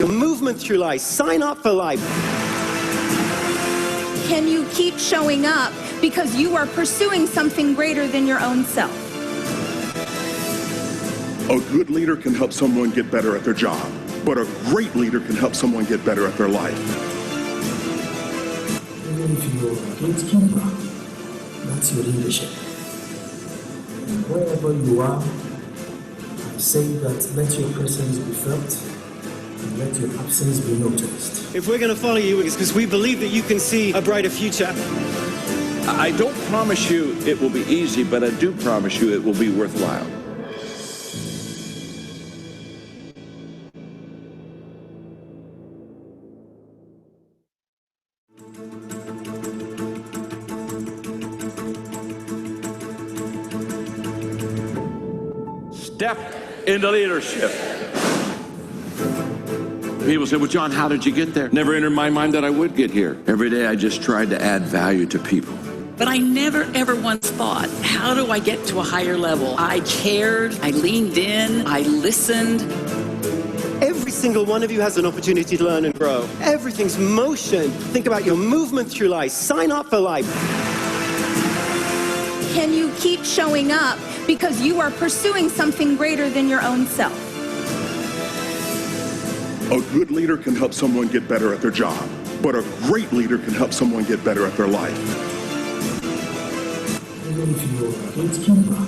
Your movement through life. Sign up for life. Can you keep showing up because you are pursuing something greater than your own self? A good leader can help someone get better at their job, but a great leader can help someone get better at their life. Even if you're a gatekeeper, that's your leadership. And wherever you are, I say that let your presence be felt and let your absence be noticed. If we're going to follow you, it's because we believe that you can see a brighter future. I don't promise you it will be easy, but I do promise you it will be worthwhile. Step into leadership. People say, well, John, how did you get there? Never entered my mind that I would get here. Every day I just tried to add value to people. But I never ever once thought, how do I get to a higher level? I cared, I leaned in, I listened. Every single one of you has an opportunity to learn and grow. Everything's motion. Think about your movement through life. Sign up for life. Can you keep showing up because you are pursuing something greater than your own self? A good leader can help someone get better at their job, but a great leader can help someone get better at their life. Even if you're a gatekeeper,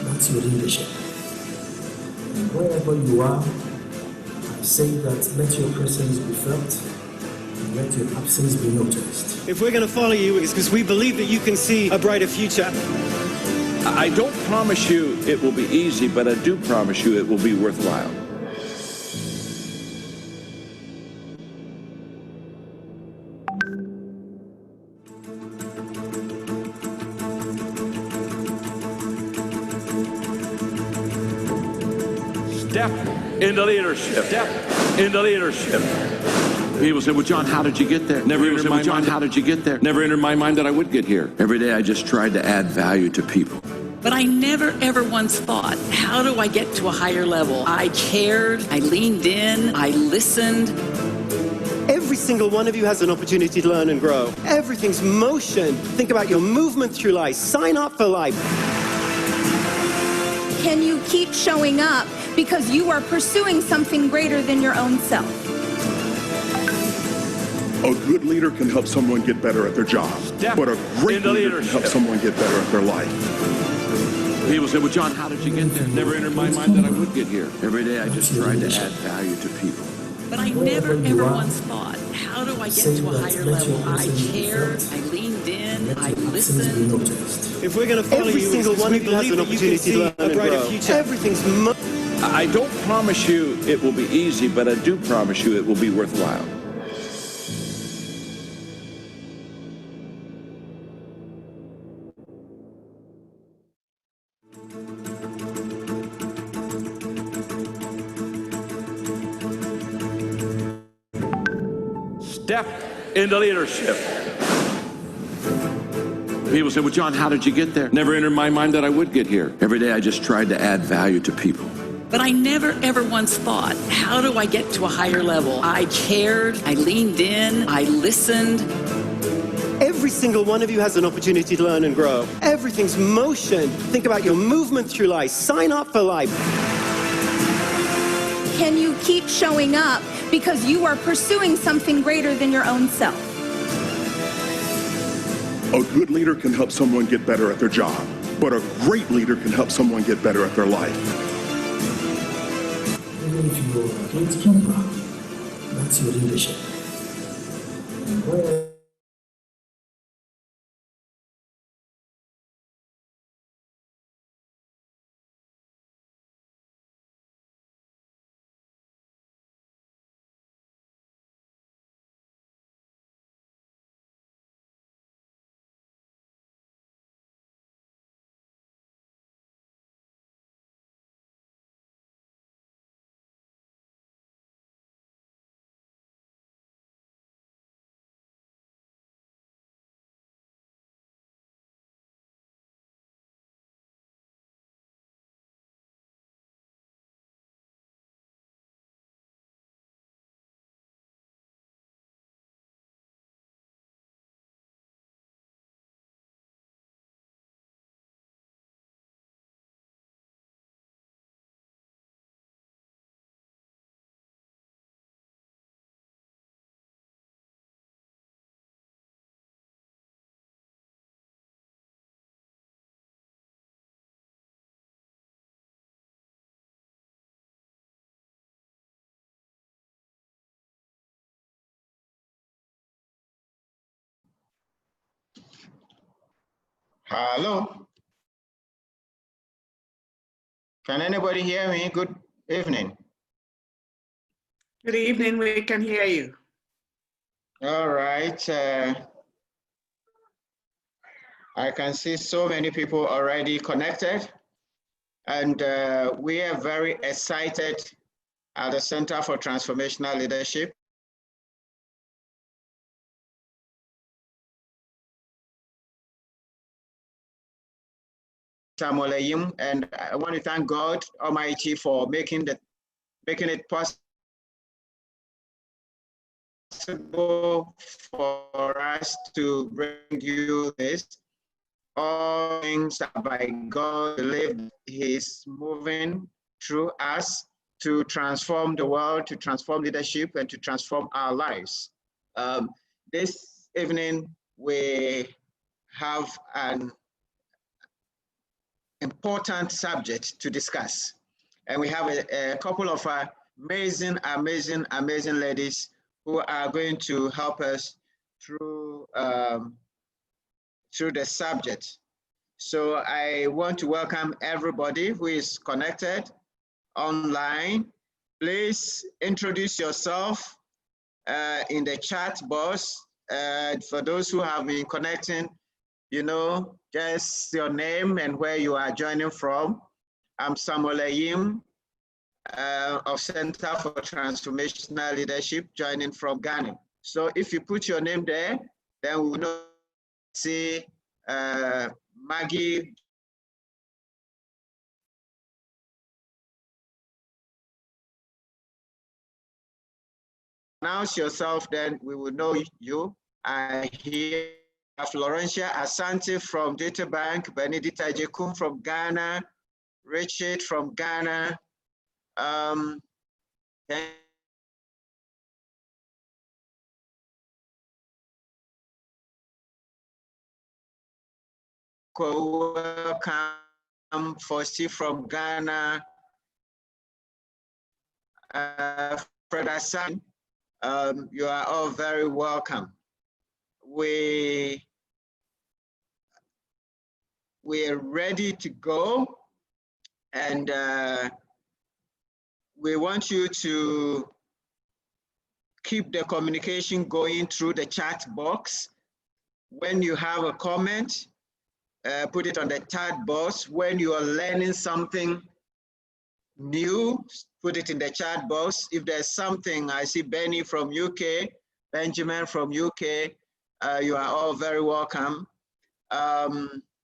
that's your leadership. And wherever you are, I say that let your presence be felt and let your absence be noticed. If we're going to follow you, it's because we believe that you can see a brighter future. I don't promise you it will be easy, but I do promise you it will be worthwhile. Step into leadership. Step into leadership. People say, well, John, how did you get there? Never entered my mind. How did you get there? Never entered my mind that I would get here. Every day I just tried to add value to people. But I never ever once thought, how do I get to a higher level? I cared, I leaned in, I listened. Every single one of you has an opportunity to learn and grow. Everything's motion. Think about your movement through life. Sign up for life. Can you keep showing up because you are pursuing something greater than your own self? A good leader can help someone get better at their job, but a great leader can help someone get better at their life. People say, well, John, how did you get there? Never entered my mind that I would get here. Every day I just tried to add value to people. But I never ever once thought, how do I get to a higher level? I cared, I leaned in, I listened. If we're going to follow Every you, single one of you has an opportunity to learn and grow. future. Everything's I don't promise you it will be easy, but I do promise you it will be worthwhile. Step into leadership. People say, well, John, how did you get there? Never entered my mind that I would get here. Every day I just tried to add value to people. But I never ever once thought, how do I get to a higher level? I cared, I leaned in, I listened. Every single one of you has an opportunity to learn and grow. Everything's motion. Think about your movement through life. Sign up for life. Can you keep showing up because you are pursuing something greater than your own self? A good leader can help someone get better at their job, but a great leader can help someone get better at their life. Even if you're a gatekeeper, that's your leadership. And where Hello. Can anybody hear me? Good evening. Good evening, we can hear you. All right. I can see so many people already connected, and we are very excited at the Center for Transformational Leadership. And I want to thank God Almighty for making it possible for us to bring you this. All things are by God. Believe He's moving through us to transform the world, to transform leadership, and to transform our lives. This evening, we have an important subject to discuss. And we have a couple of amazing ladies who are going to help us through the subject. So I want to welcome everybody who is connected online. Please introduce yourself in the chat box. For those who have been connecting, you know, just your name and where you are joining from. I'm Samuel Ayim of Center for Transformational Leadership, joining from Ghana. So if you put your name there, then we will know. See Maggie. Announce yourself, then we will know you. I hear Florencia Asante from Data Bank, Benedita Jekum from Ghana, Richard from Ghana. Welcome, Fosti from Ghana. Fred Hassan, you are all very welcome. We're ready to go, and we want you to keep the communication going through the chat box. When you have a comment, put it on the chat box. When you are learning something new, put it in the chat box. If there's something, I see Benny from UK, Benjamin from UK, you are all very welcome.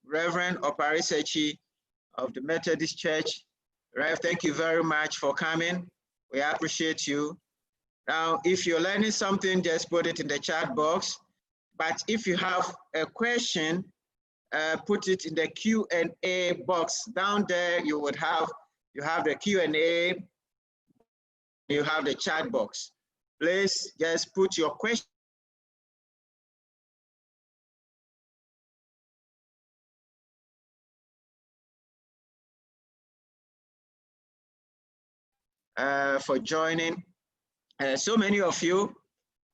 Reverend Oparisechi of the Methodist Church, Rev, thank you very much for coming. We appreciate you. Now, if you're learning something, just put it in the chat box. But if you have a question, put it in the Q&A box. Down there, you have the Q&A, you have the chat box. Please just put your question. For joining. So many of you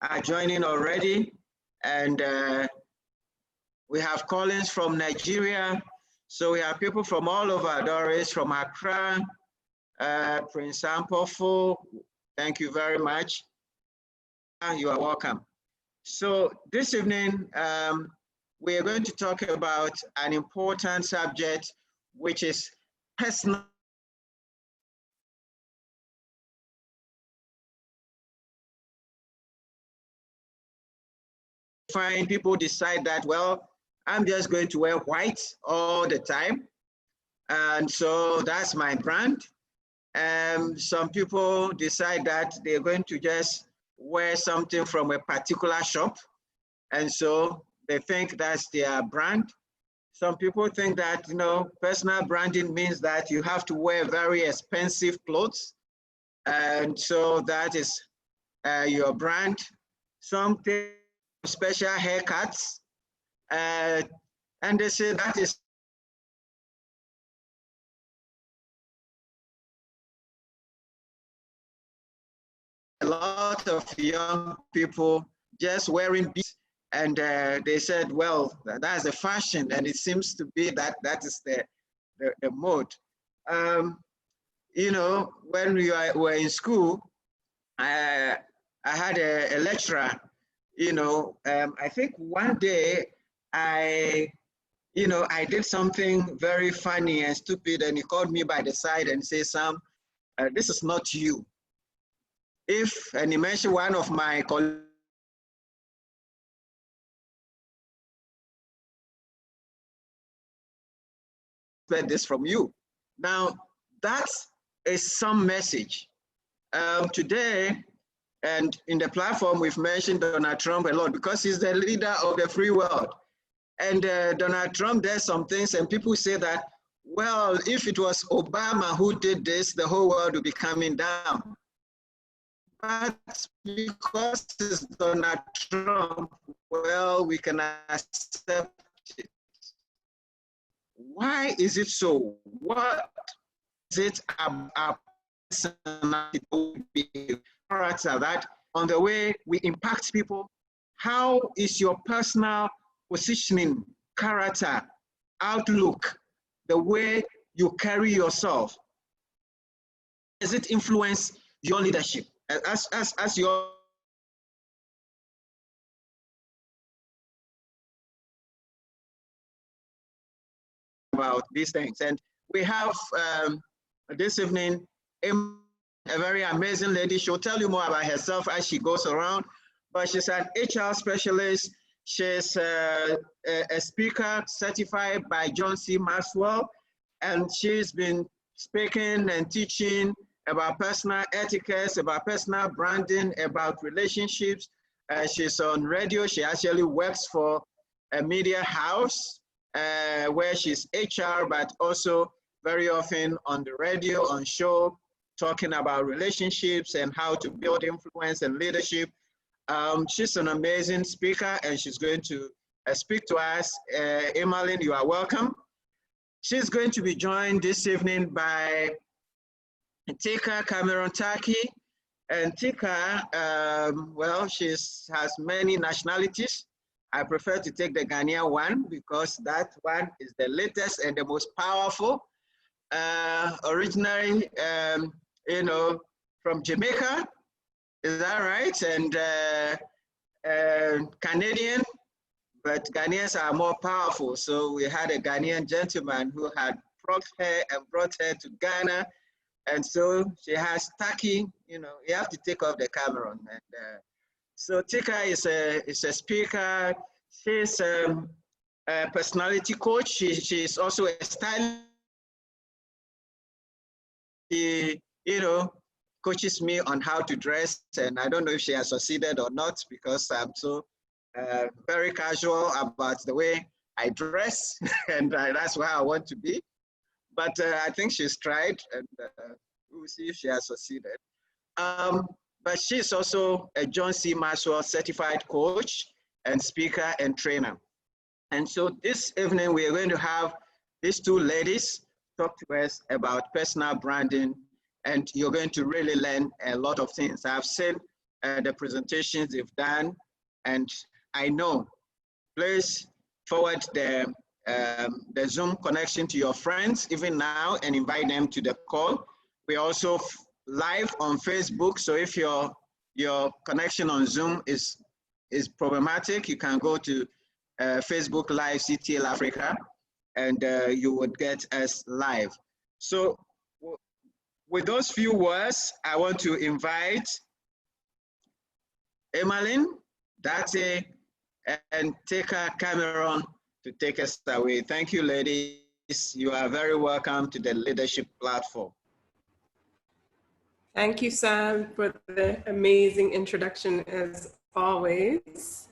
are joining already, and we have callings from Nigeria. So we have people from all over. Doris from Accra, Prince Ampofo, thank you very much. You are welcome. So this evening, we are going to talk about an important subject, which is personal. Find people decide that, well, I'm just going to wear white all the time. And so that's my brand. Some people decide that they're going to just wear something from a particular shop. And so they think that's their brand. Some people think that, you know, personal branding means that you have to wear very expensive clothes. And so that is your brand. Some take special haircuts. And they say that is a lot of young people just wearing beads And they said, well, that's the fashion, and it seems to be that that is the mode. You know, when we were in school, I had a lecturer, you know, I think one day I did something very funny and stupid, and he called me by the side and said, Sam, this is not you. And he mentioned one of my colleagues, this from you. Now, that is some message. Today, and in the platform, we've mentioned Donald Trump a lot because he's the leader of the free world. And Donald Trump does some things, and people say that, well, if it was Obama who did this, the whole world would be coming down. But because it's Donald Trump, well, we can accept it. Why is it so? What is it about character that on the way we impact people? How is your personal positioning, character, outlook, the way you carry yourself? Does it influence your leadership? As your about these things. And we have this evening a very amazing lady. She'll tell you more about herself as she goes around, but she's an HR specialist. She's a speaker certified by John C. Maxwell, and she's been speaking and teaching about personal etiquette, about personal branding, about relationships. She's on radio. She actually works for a media house where she's HR, but also very often on the radio, on show, talking about relationships and how to build influence and leadership. She's an amazing speaker, and she's going to speak to us. Emmeline, you are welcome. She's going to be joined this evening by Tika Cameron Taki. And Tika, well, she has many nationalities. I prefer to take the Ghanaian one because that one is the latest and the most powerful. Originally, you know, from Jamaica, is that right? And Canadian, but Ghanaians are more powerful. So we had a Ghanaian gentleman who had plucked her and brought her to Ghana. And so she has Taki, you know, you have to take off the Cameron. And so Tika is a speaker. She's a personality coach. She's also a stylist. She, you know, coaches me on how to dress, and I don't know if she has succeeded or not because I'm so very casual about the way I dress, and that's where I want to be. But I think she's tried, and we'll see if she has succeeded. But she's also a John C. Maxwell certified coach and speaker and trainer. And so this evening, we are going to have these two ladies talk to us about personal branding, and you're going to really learn a lot of things. I've seen the presentations they've done, and I know. Please forward the Zoom connection to your friends even now and invite them to the call. We're also live on Facebook, so if your connection on Zoom is problematic, you can go to Facebook Live CTL Africa, and you would get us live. So with those few words, I want to invite Emmeline, Dati, and Tika Cameron to take us away. Thank you, ladies. You are very welcome to the leadership platform. Thank you, Sam, for the amazing introduction as always.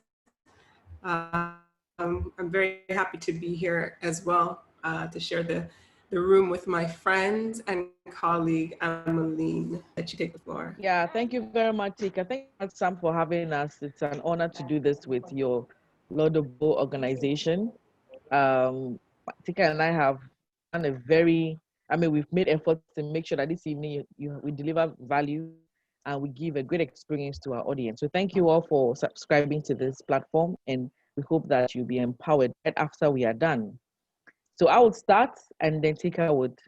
I'm very happy to be here as well to share the room with my friend and colleague, Emmeline. Let you take the floor. Yeah, thank you very much, Tika. Thank you, Sam, for having us. It's an honor to do this with your laudable organization. Tika and I have done we've made efforts to make sure that this evening we deliver value and we give a great experience to our audience. So thank you all for subscribing to this platform, and we hope that you'll be empowered right after we are done. So I would start, and then Tika would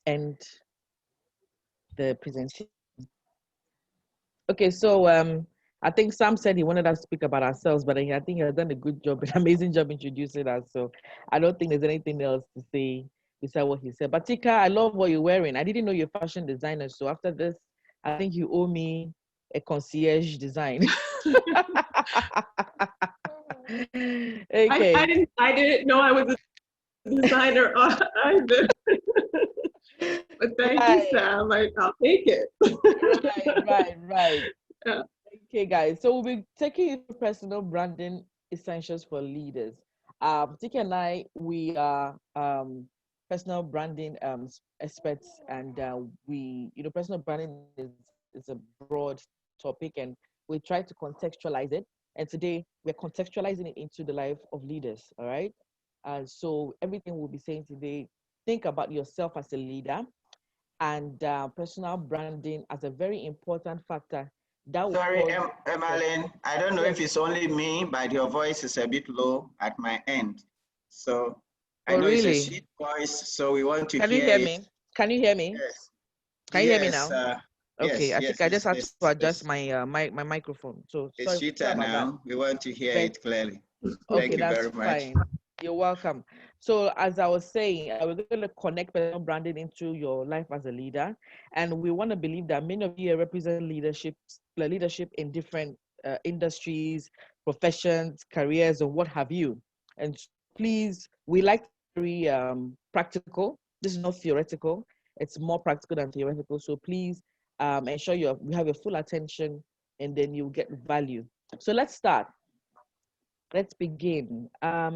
end the presentation. Okay, so I think Sam said he wanted us to speak about ourselves, but I think he has done a good job, an amazing job introducing us. So I don't think there's anything else to say besides what he said. But Tika, I love what you're wearing. I didn't know you're a fashion designer. So after this, I think you owe me a concierge design. Okay. I didn't know I was a designer either. But thank you, Sam. I'll take it. Right. Yeah. Okay, guys. So we'll be taking you through personal branding essentials for leaders. Tika and I, we are personal branding experts, and personal branding is a broad topic, and we try to contextualize it. And today we're contextualizing it into the life of leaders. All right. So everything we'll be saying today, think about yourself as a leader, and personal branding as a very important factor. Sorry, Emmeline, I don't know if it's only me, but your voice is a bit low at my end. So I know really? It's a sweet voice, so we want to Can hear you hear it. me? Can you hear me? Yes. Can you hear me now? Okay, yes, I think I just have to adjust my my microphone. So it's sweeter now. We want to hear it clearly. Thank you very much. Fine. You're welcome. So as I was saying, we're going to connect personal branding into your life as a leader, and we want to believe that many of you represent leadership in different industries, professions, careers, or what have you. And please, we like to be very practical. This is not theoretical. It's more practical than theoretical. So please ensure you have your full attention, and then you'll get value. So let's start. Let's begin.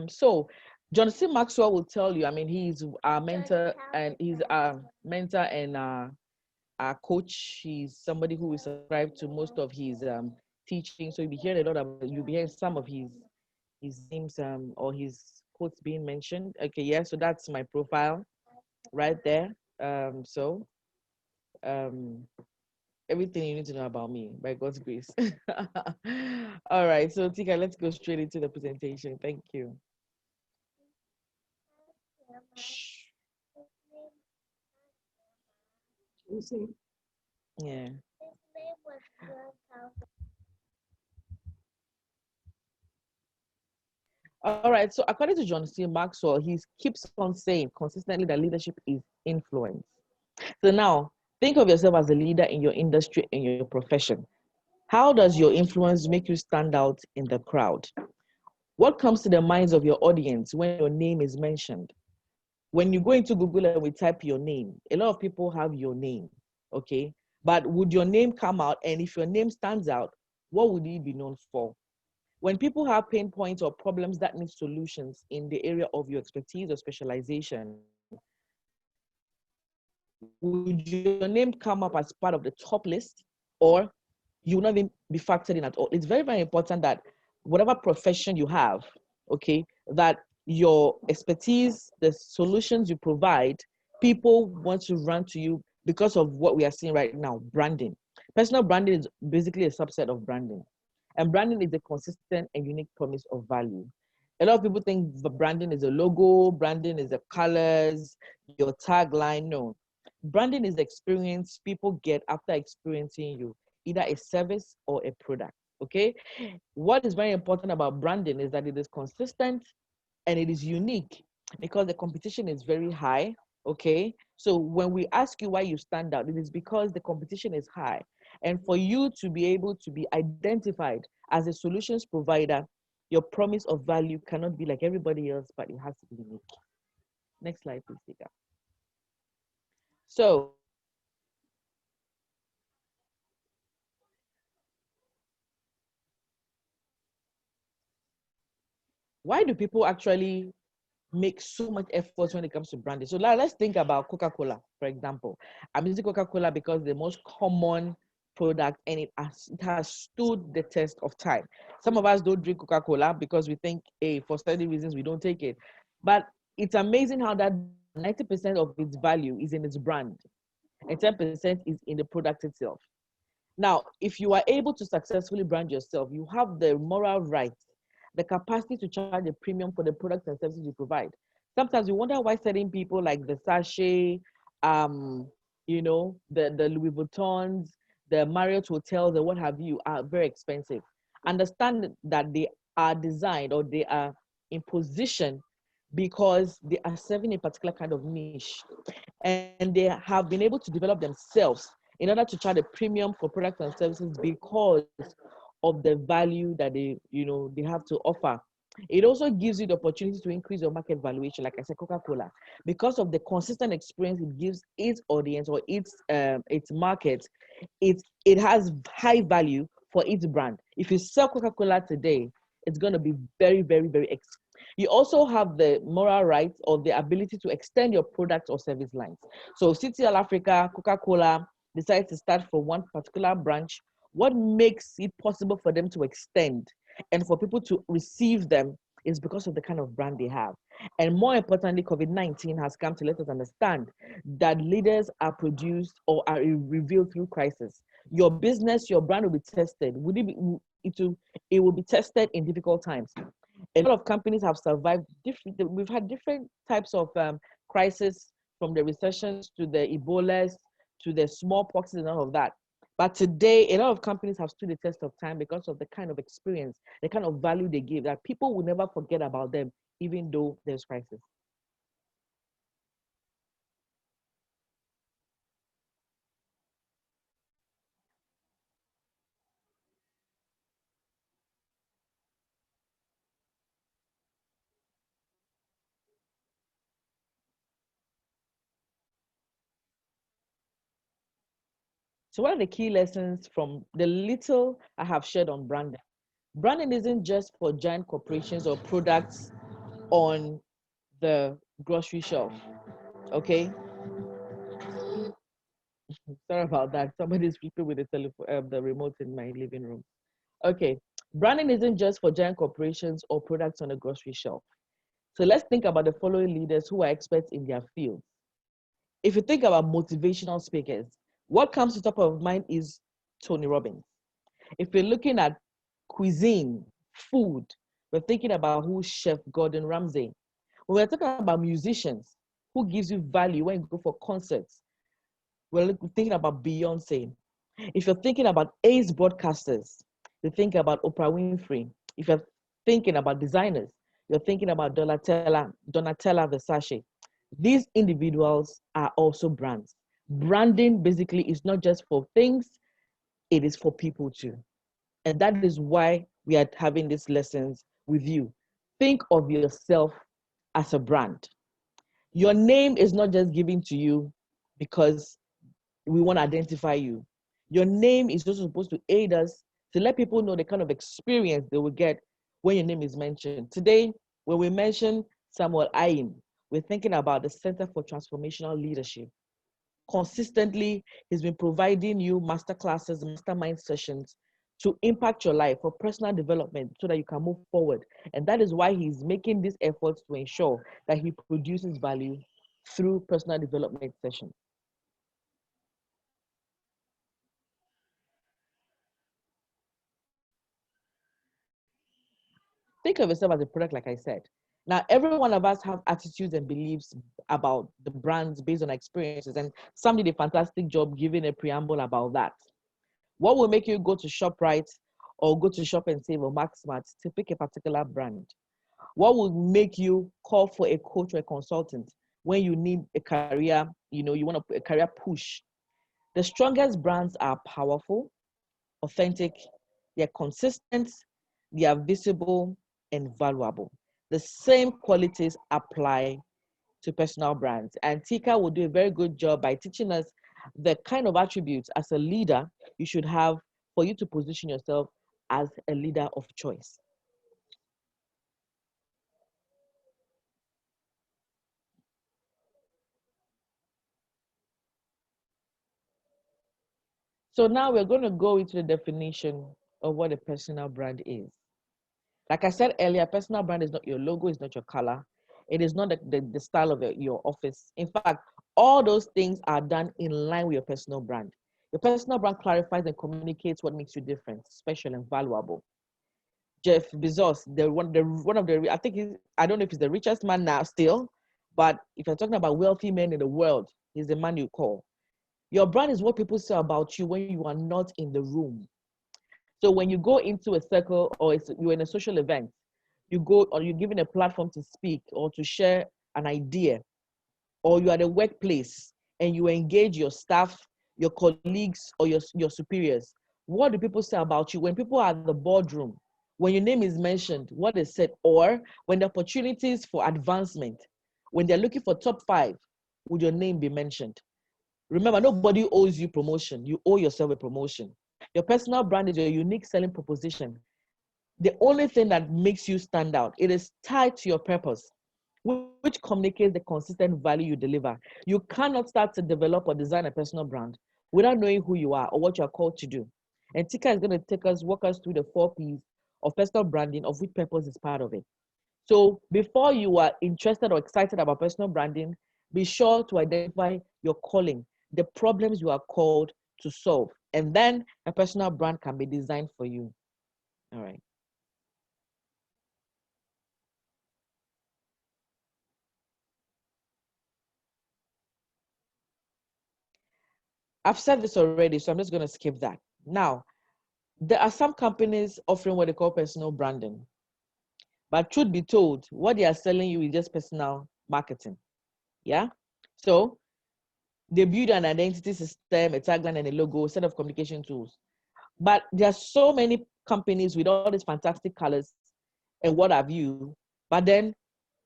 So John C. Maxwell will tell you, I mean, he's our mentor, and he's our mentor and our coach. He's somebody who is subscribed to most of his teaching. So you'll be hearing a lot about, you'll be hearing some of his names or his quotes being mentioned. Okay, yeah, so that's my profile right there. Everything you need to know about me, by God's grace. All right, so Tika, let's go straight into the presentation. Thank you. Yeah. All right, so according to John C. Maxwell, he keeps on saying consistently that leadership is influence. So now, think of yourself as a leader in your industry, in your profession. How does your influence make you stand out in the crowd? What comes to the minds of your audience when your name is mentioned? When you go into Google and we type your name, a lot of people have your name, okay? But would your name come out? And if your name stands out, what would it be known for? When people have pain points or problems that need solutions in the area of your expertise or specialization, would your name come up as part of the top list, or you will not even be factored in at all? It's very, very important that whatever profession you have, okay, that your expertise, the solutions you provide, people want to run to you because of what we are seeing right now, branding. Personal branding is basically a subset of branding. And branding is a consistent and unique promise of value. A lot of people think the branding is a logo, branding is the colors, your tagline. No. Branding is the experience people get after experiencing you, either a service or a product, okay? What is very important about branding is that it is consistent and it is unique because the competition is very high, okay? So when we ask you why you stand out, it is because the competition is high. And for you to be able to be identified as a solutions provider, your promise of value cannot be like everybody else, but it has to be unique. Next slide, please, Tika. So, why do people actually make so much effort when it comes to branding? So now let's think about Coca-Cola, for example. I'm using Coca-Cola because the most common product, and it has stood the test of time. Some of us don't drink Coca-Cola because we think, hey, for certain reasons, we don't take it. But it's amazing how that 90% of its value is in its brand and 10% is in the product itself. Now, if you are able to successfully brand yourself, you have the moral right, the capacity to charge a premium for the products and services you provide. Sometimes you wonder why certain people like the Sachet, the Louis Vuittons, the Marriott hotels, and what have you, are very expensive. Understand that they are designed or they are in position because they are serving a particular kind of niche, and they have been able to develop themselves in order to charge a premium for products and services because of the value that they have to offer. It also gives you the opportunity to increase your market valuation, like I said, Coca-Cola, because of the consistent experience it gives its audience or its market. It has high value for its brand. If you sell Coca-Cola today, it's going to be very, very, very expensive. You also have the moral rights or the ability to extend your product or service lines. So CTL Africa, Coca-Cola decides to start from one particular branch. What makes it possible for them to extend and for people to receive them is because of the kind of brand they have. And more importantly, COVID-19 has come to let us understand that leaders are produced or are revealed through crisis. Your business, your brand will be tested. It will be tested in difficult times. A lot of companies have survived we've had different types of crisis, from the recessions to the Ebolas to the smallpoxes and all of that. But today, a lot of companies have stood the test of time because of the kind of experience, the kind of value they give, that people will never forget about them, even though there's crisis. So what are the key lessons from the little I have shared on branding? Branding isn't just for giant corporations or products on the grocery shelf, okay? Sorry about that. Somebody's sleeping with the remote in my living room. Okay, branding isn't just for giant corporations or products on the grocery shelf. So let's think about the following leaders who are experts in their field. If you think about motivational speakers, what comes to top of mind is Tony Robbins. If you're looking at cuisine, food, we're thinking about who's Chef Gordon Ramsay. When we're talking about musicians, who gives you value when you go for concerts, we're thinking about Beyonce. If you're thinking about ace broadcasters, you think about Oprah Winfrey. If you're thinking about designers, you're thinking about Donatella Versace. These individuals are also brands. Branding basically is not just for things, it is for people too. And that is why we are having these lessons with you. Think of yourself as a brand. Your name is not just given to you because we want to identify you. Your name is also supposed to aid us to let people know the kind of experience they will get when your name is mentioned. Today, when we mention Samuel Ayin, we're thinking about the Center for Transformational Leadership. Consistently, he's been providing you masterclasses, mastermind sessions to impact your life for personal development so that you can move forward. And that is why he's making these efforts to ensure that he produces value through personal development sessions. Think of yourself as a product, like I said. Now, every one of us have attitudes and beliefs about the brands based on experiences, and some did a fantastic job giving a preamble about that. What will make you go to ShopRite or go to Shop and Save or MaxSmart to pick a particular brand? What will make you call for a coach or a consultant when you need a career, you want a career push? The strongest brands are powerful, authentic, they're consistent, they are visible and valuable. The same qualities apply to personal brands. And Tika will do a very good job by teaching us the kind of attributes as a leader you should have for you to position yourself as a leader of choice. So now we're going to go into the definition of what a personal brand is. Like I said earlier, personal brand is not your logo, it's not your color. It is not the style of your office. In fact, all those things are done in line with your personal brand. Your personal brand clarifies and communicates what makes you different, special, and valuable. Jeff Bezos, one of the, I think I don't know if he's the richest man now still, but if you're talking about wealthy men in the world, he's the man you call. Your brand is what people say about you when you are not in the room. So when you go into a circle or you're in a social event, you go or you're given a platform to speak or to share an idea, or you're at a workplace and you engage your staff, your colleagues, or your superiors. What do people say about you? When people are at the boardroom, when your name is mentioned, what is said, or when the opportunities for advancement, when they're looking for top 5, would your name be mentioned? Remember, nobody owes you promotion. You owe yourself a promotion. Your personal brand is your unique selling proposition. The only thing that makes you stand out, it is tied to your purpose, which communicates the consistent value you deliver. You cannot start to develop or design a personal brand without knowing who you are or what you are called to do. And Tika is going to walk us through the 4 P's of personal branding, of which purpose is part of it. So before you are interested or excited about personal branding, be sure to identify your calling, the problems you are called to solve. And then a personal brand can be designed for you. All right. I've said this already, so I'm just going to skip that. Now, there are some companies offering what they call personal branding. But truth be told, what they are selling you is just personal marketing. Yeah? So they build an identity system, a tagline, and a logo, a set of communication tools. But there are so many companies with all these fantastic colors and what have you, but then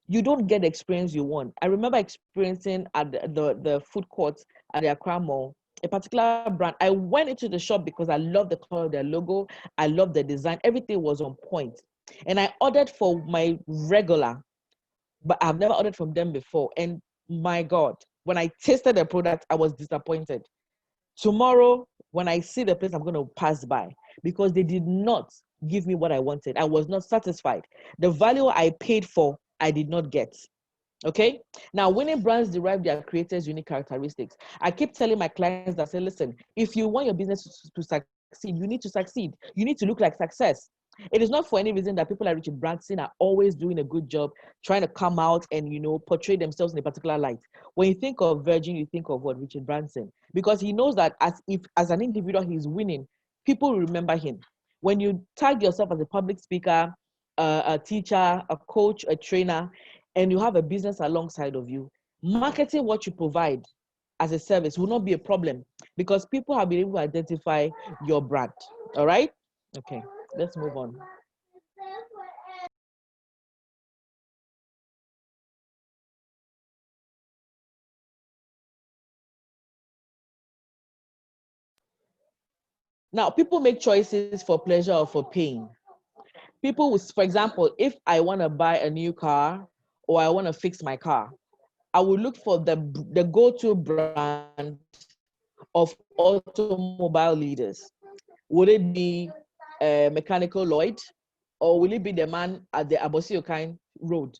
you don't get the experience you want. I remember experiencing at the food courts at the Accra Mall, a particular brand. I went into the shop because I love the color of their logo. I love the design. Everything was on point. And I ordered for my regular, but I've never ordered from them before. And my God, when I tasted the product, I was disappointed. Tomorrow, when I see the place, I'm going to pass by because they did not give me what I wanted. I was not satisfied. The value I paid for, I did not get. Okay. Now, winning brands derive their creators' unique characteristics. I keep telling my clients that say, listen, if you want your business to succeed, you need to succeed. You need to look like success. It is not for any reason that people like Richard Branson are always doing a good job, trying to come out and, portray themselves in a particular light. When you think of Virgin, you think of what? Richard Branson. Because he knows that as an individual, he's winning, people will remember him. When you tag yourself as a public speaker, a teacher, a coach, a trainer, and you have a business alongside of you, marketing what you provide as a service will not be a problem because people have been able to identify your brand. All right? Okay, let's move on. Now, people make choices for pleasure or for pain. People will, for example, if I want to buy a new car or I want to fix my car, I will look for the go-to brand of automobile leaders. Would it be Mechanical Lloyd, or will it be the man at the Abosiokan Road?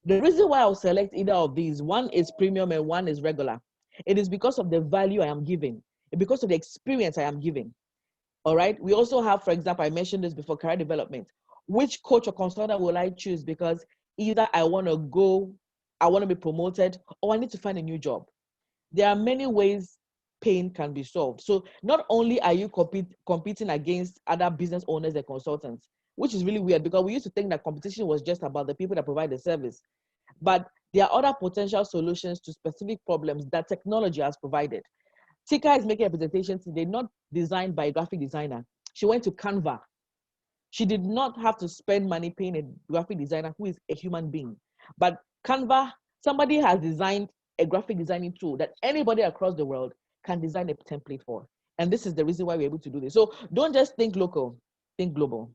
The reason why I'll select either of these, one is premium and one is regular, it is because of the value I am giving, because of the experience I am giving. All right. We also have, for example, I mentioned this before, career development. Which coach or consultant will I choose? Because either I want to be promoted, or I need to find a new job. There are many ways pain can be solved. So not only are you competing against other business owners and consultants, which is really weird because we used to think that competition was just about the people that provide the service. But there are other potential solutions to specific problems that technology has provided. Tika is making a presentation today, not designed by a graphic designer. She went to Canva. She did not have to spend money paying a graphic designer who is a human being. But Canva, somebody has designed a graphic designing tool that anybody across the world can design a template for. And this is the reason why we're able to do this. So don't just think local, think global.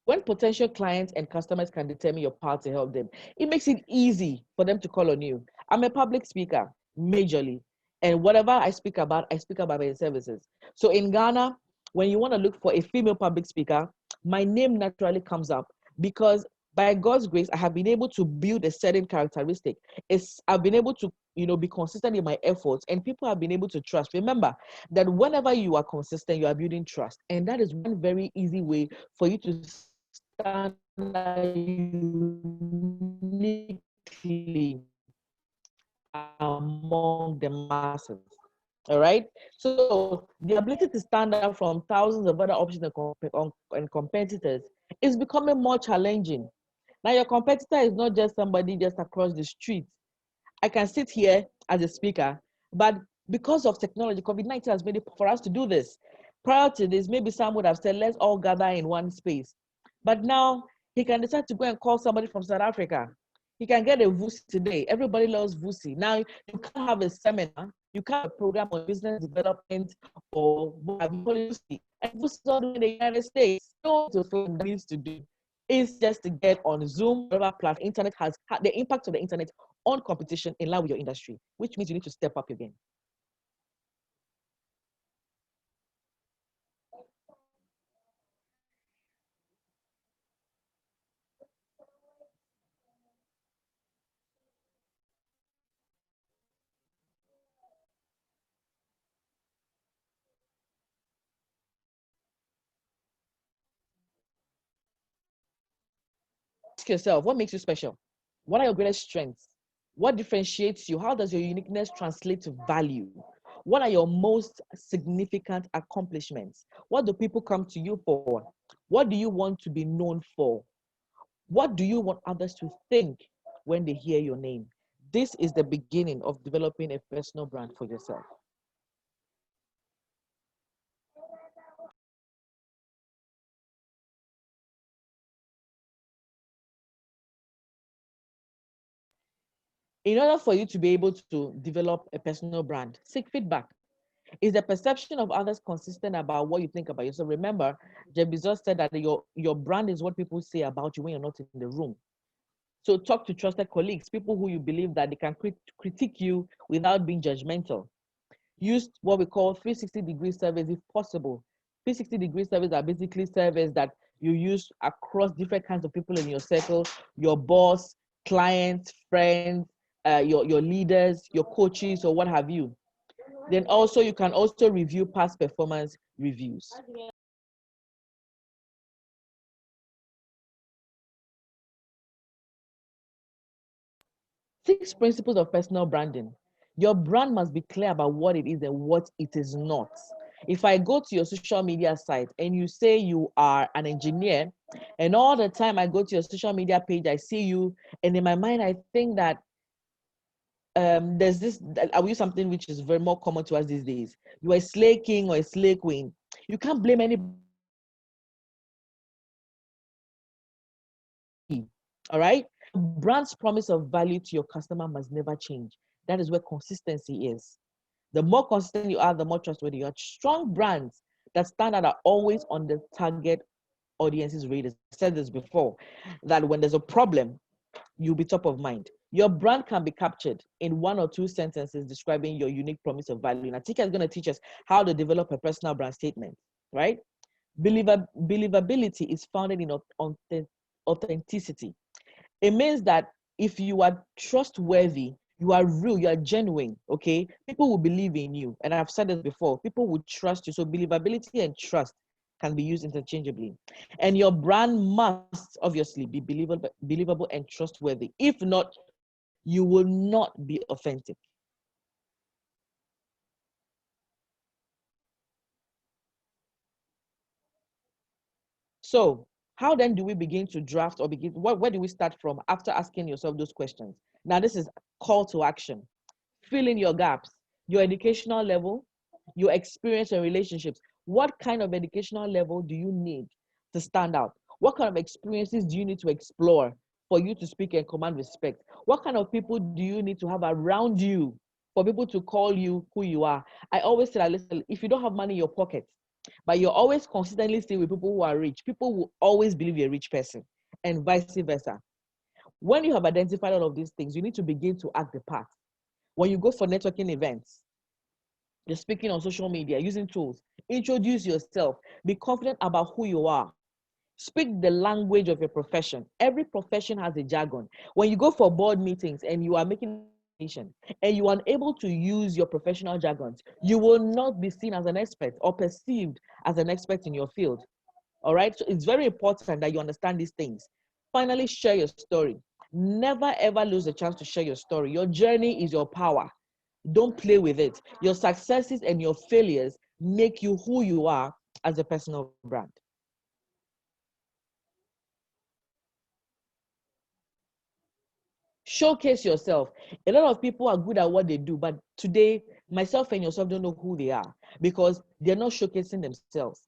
When potential clients and customers can determine your path to help them, it makes it easy for them to call on you. I'm a public speaker, majorly. And whatever I speak about my services. So in Ghana, when you want to look for a female public speaker, my name naturally comes up because by God's grace, I have been able to build a certain characteristic. I've been able to, be consistent in my efforts, and people have been able to trust. Remember that whenever you are consistent, you are building trust. And that is one very easy way for you to stand uniquely among the masses. All right. So the ability to stand out from thousands of other options and competitors is becoming more challenging. Now, your competitor is not just somebody just across the street. I can sit here as a speaker, but because of technology, COVID-19 has made it for us to do this. Prior to this, maybe some would have said, let's all gather in one space. But now he can decide to go and call somebody from South Africa. He can get a VUSI today. Everybody loves VUSI. Now, you can't have a seminar, you can't have a program on business development or VUSI. And VUSI is all in the United States. What needs to do is just to get on Zoom, whatever platform. Internet has the impact of the internet on competition in line with your industry, which means you need to step up your game. Ask yourself, what makes you special? What are your greatest strengths? What differentiates you? How does your uniqueness translate to value? What are your most significant accomplishments? What do people come to you for? What do you want to be known for? What do you want others to think when they hear your name? This is the beginning of developing a personal brand for yourself. In order for you to be able to develop a personal brand, seek feedback. Is the perception of others consistent about what you think about yourself? Remember, Jeb Bezos said that your brand is what people say about you when you're not in the room. So talk to trusted colleagues, people who you believe that they can critique you without being judgmental. Use what we call 360-degree surveys if possible. 360-degree surveys are basically surveys that you use across different kinds of people in your circle, your boss, clients, friends, your leaders, your coaches, or what have you. Then also, you can also review past performance reviews. 6 principles of personal branding. Your brand must be clear about what it is and what it is not. If I go to your social media site and you say you are an engineer, and all the time I go to your social media page, I see you, and in my mind, I think that there's this, I will use something which is very more common to us these days. You are a slay king or a slay queen. You can't blame anybody. All right? Brand's promise of value to your customer must never change. That is where consistency is. The more consistent you are, the more trustworthy you are. Strong brands that stand out are always on the target audience's radar. I said this before, that when there's a problem, you'll be top of mind. Your brand can be captured in 1 or 2 sentences describing your unique promise of value. Now, Tika is going to teach us how to develop a personal brand statement, right? Believability is founded in authenticity. It means that if you are trustworthy, you are real, you are genuine, okay? People will believe in you. And I've said this before, people will trust you. So believability and trust can be used interchangeably. And your brand must obviously be believable and trustworthy. If not, you will not be authentic. So how then do we begin to draft, or where do we start from after asking yourself those questions? Now, this is call to action. Fill in your gaps, your educational level, your experience and relationships. What kind of educational level do you need to stand out? What kind of experiences do you need to explore for you to speak and command respect? What kind of people do you need to have around you for people to call you who you are? I always say, listen, if you don't have money in your pocket, but you're always consistently staying with people who are rich, people will always believe you're a rich person, and vice versa. When you have identified all of these things, you need to begin to act the part. When you go for networking events, you're speaking on social media, using tools, introduce yourself, be confident about who you are. Speak the language of your profession. Every profession has a jargon. When you go for board meetings and you are making and you are unable to use your professional jargons, you will not be seen as an expert or perceived as an expert in your field. All right, so it's very important that you understand these things. Finally, share your story. Never ever lose a chance to share your story. Your journey is your power. Don't play with it. Your successes and your failures make you who you are as a personal brand. Showcase yourself. A lot of people are good at what they do, but today, myself and yourself don't know who they are because they're not showcasing themselves.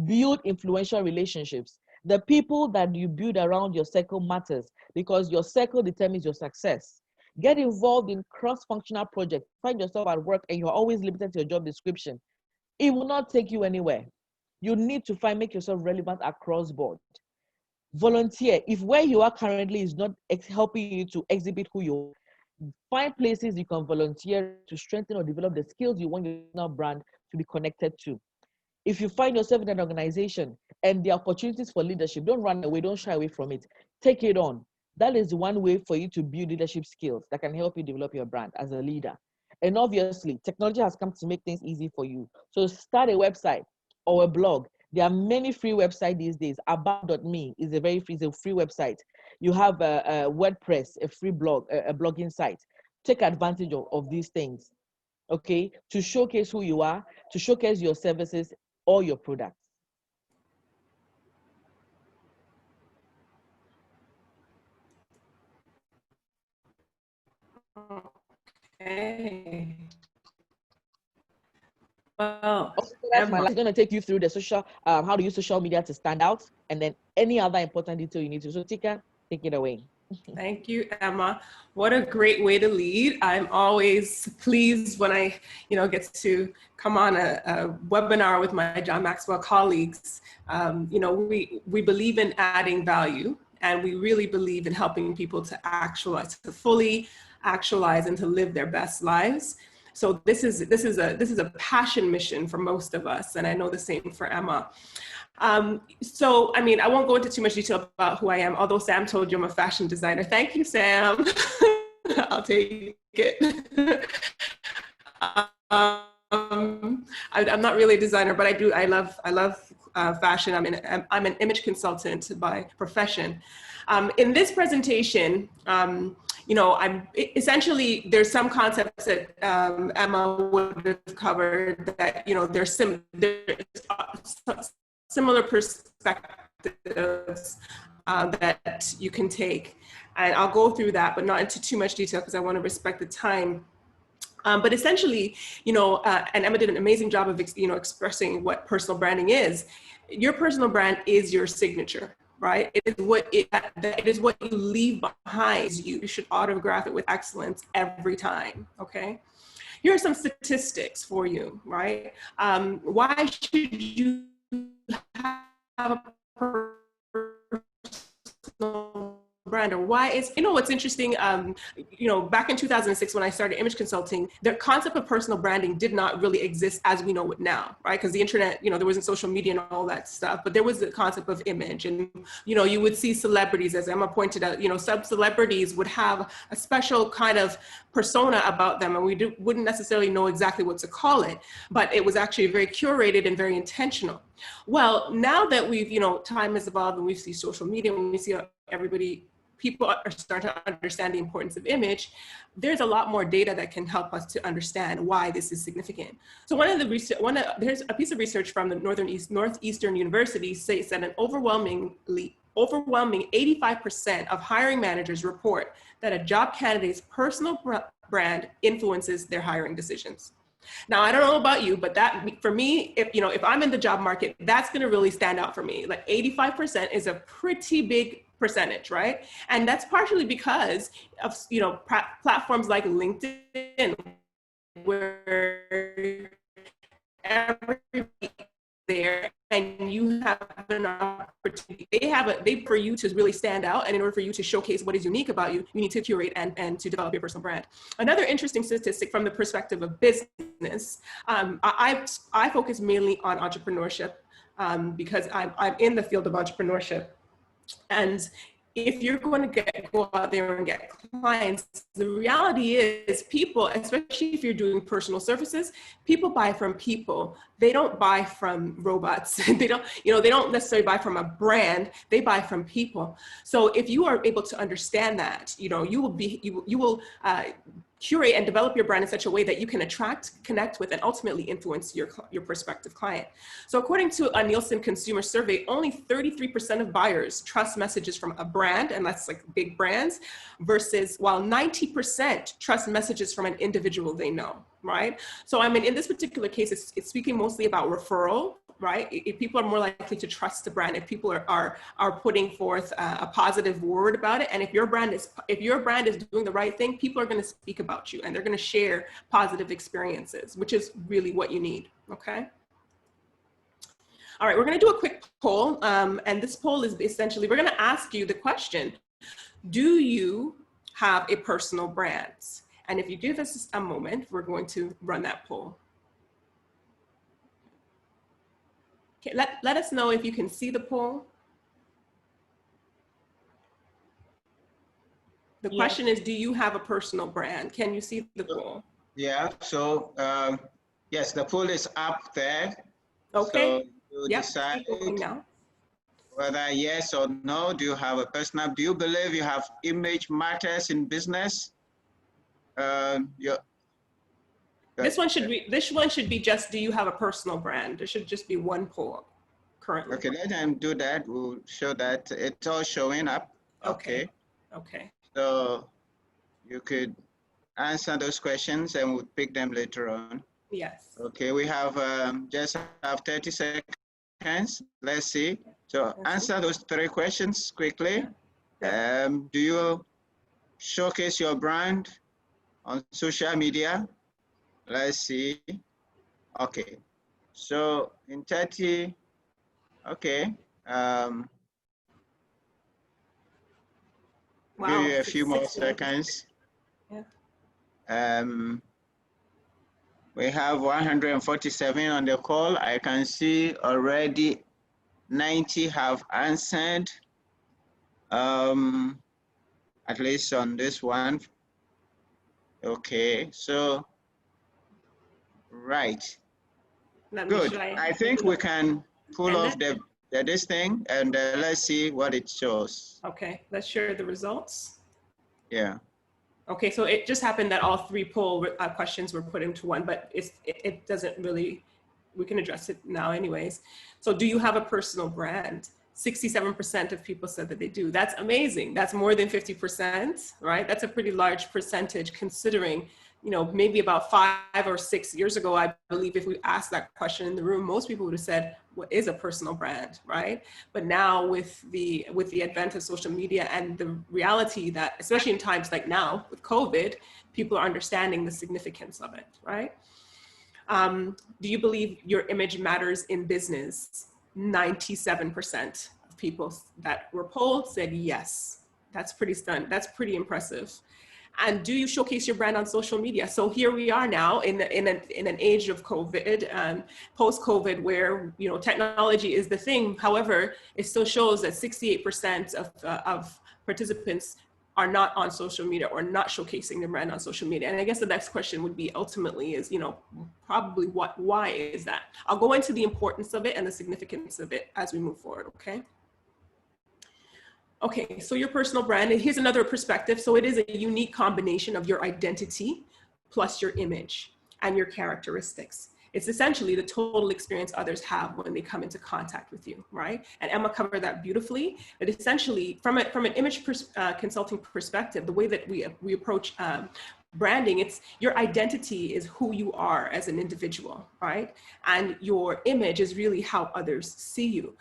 Build influential relationships. The people that you build around your circle matters because your circle determines your success. Get involved in cross-functional projects. Find yourself at work and you're always limited to your job description. It will not take you anywhere. You need to make yourself relevant across board. Volunteer. If where you are currently is not helping you to exhibit who you are, find places you can volunteer to strengthen or develop the skills you want your personal brand to be connected to. If you find yourself in an organization and the opportunities for leadership, don't run away, don't shy away from it. Take it on. That is one way for you to build leadership skills that can help you develop your brand as a leader. And obviously, technology has come to make things easy for you. So start a website or a blog. There are many free websites these days. About.me is a free website. You have a WordPress, a free blog, a blogging site. Take advantage of these things, okay? To showcase who you are, to showcase your services or your products. Okay. Well, okay, that's my last. I'm going to take you through the social, how to use social media to stand out, and then any other important detail you need to. So Tika, take it away. Thank you, Emma. What a great way to lead. I'm always pleased when I, get to come on a webinar with my John Maxwell colleagues. We believe in adding value, and we really believe in helping people to actualize, to fully actualize and to live their best lives. So this is a passion mission for most of us, and I know the same for Emma. So, I won't go into too much detail about who I am, although Sam told you I'm a fashion designer. Thank you, Sam. I'll take it. I'm not really a designer, but I love fashion. I'm an image consultant by profession. In this presentation, essentially there's some concepts that Emma would have covered that, there's similar perspectives that you can take. And I'll go through that, but not into too much detail because I want to respect the time. But essentially, and Emma did an amazing job of, expressing what personal branding is. Your personal brand is your signature, right? It is what you leave behind. You should autograph it with excellence every time, okay? Here are some statistics for you, right? Why should you have a personal brand, or why is, what's interesting, back in 2006 when I started image consulting, the concept of personal branding did not really exist as we know it now, right? Because the internet, there wasn't social media and all that stuff, but there was the concept of image, and you would see celebrities, as Emma pointed out, some celebrities would have a special kind of persona about them, and we wouldn't necessarily know exactly what to call it, but it was actually very curated and very intentional. Well, now that we've, time has evolved and we see social media, and we see people are starting to understand the importance of image, there's a lot more data that can help us to understand why this is significant. So there's a piece of research from the Northeastern University states that an overwhelming 85% of hiring managers report that a job candidate's personal brand influences their hiring decisions. Now, I don't know about you, but that, for me, if I'm in the job market, that's going to really stand out for me. Like 85% is a pretty big percentage, right? And that's partially because of, platforms like LinkedIn, where everybody there, and you have an opportunity. They for you to really stand out, and in order for you to showcase what is unique about you, you need to curate and to develop your personal brand. Another interesting statistic from the perspective of business, I focus mainly on entrepreneurship. because I'm in the field of entrepreneurship. And if you're going to go out there and get clients, the reality is people, especially if you're doing personal services, people buy from people. They don't buy from robots. They don't necessarily buy from a brand. They buy from people. So if you are able to understand that, you will curate and develop your brand in such a way that you can attract, connect with, and ultimately influence your prospective client. So according to a Nielsen consumer survey, only 33% of buyers trust messages from a brand, and that's like big brands, versus while 90% trust messages from an individual they know, right? So I mean, in this particular case, it's speaking mostly about referral, right? If people are more likely to trust the brand, if people are putting forth a positive word about it, and if your brand is doing the right thing, people are going to speak about you and they're going to share positive experiences, which is really what you need. Okay. All right, we're going to do a quick poll, and this poll is essentially, we're going to ask you the question: do you have a personal brand? And if you give us a moment, we're going to run that poll. Okay, let us know if you can see the poll. The question is, do you have a personal brand? Can you see the poll? Yeah, so yes, the poll is up there. Okay. So you decide whether yes or no. Do you have a personal, do you believe you have image matters in business? This one should be just, do you have a personal brand? There should just be one poll currently. Okay, let them do that. We'll show that it's all showing up. Okay. Okay. So you could answer those questions and we'll pick them later on. Yes. Okay, we have just have 30 seconds. Let's see. So answer those 3 questions quickly. Do you showcase your brand on social media? Let's see. Okay. So in 30, okay. Wow. Give you a few more seconds. Yeah. We have 147 on the call. I can see already 90 have answered, at least on this one. Okay, so, right. Good. I think we can pull off this thing and let's see what it shows. Okay, let's share the results. Yeah. Okay, so it just happened that all 3 poll questions were put into one, but it doesn't really, we can address it now anyways. So do you have a personal brand? 67% of people said that they do. That's amazing. That's more than 50%, right? That's a pretty large percentage considering, maybe about 5 or 6 years ago, I believe if we asked that question in the room, most people would have said, what is a personal brand, right? But now with the advent of social media and the reality that, especially in times like now with COVID, people are understanding the significance of it, right? Do you believe your image matters in business? 97% of people that were polled said yes. That's pretty stunning. That's pretty impressive. And do you showcase your brand on social media? So here we are now in an age of COVID, post-COVID, where technology is the thing. However, it still shows that 68% of participants are not on social media or not showcasing their brand on social media. And I guess the next question would be ultimately is, probably why is that? I'll go into the importance of it and the significance of it as we move forward, okay? Okay, so your personal brand, and here's another perspective. So it is a unique combination of your identity plus your image and your characteristics. It's essentially the total experience others have when they come into contact with you, right? And Emma covered that beautifully. But essentially, from an image consulting perspective, the way that we approach branding, it's your identity is who you are as an individual, right? And your image is really how others see you.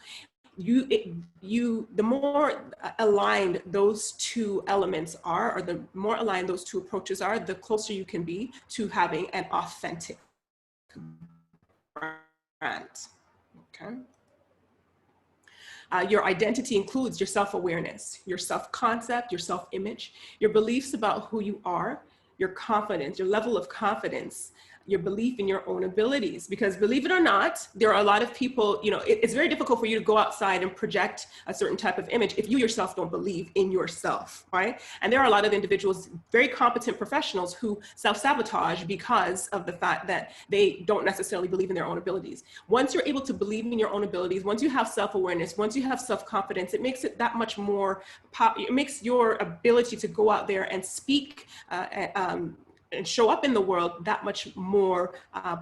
The more aligned those 2 elements are, or the more aligned those 2 approaches are, the closer you can be to having an authentic brand, okay? Your identity includes your self-awareness, your self-concept, your self-image, your beliefs about who you are, your confidence, your level of confidence, your belief in your own abilities. Because believe it or not, there are a lot of people, you know, it's very difficult for you to go outside and project a certain type of image if you yourself don't believe in yourself, right? And there are a lot of individuals, very competent professionals, who self-sabotage because of the fact that they don't necessarily believe in their own abilities. Once you're able to believe in your own abilities, once you have self-awareness, once you have self-confidence, it makes it that much more, it makes your ability to go out there and speak and show up in the world that much more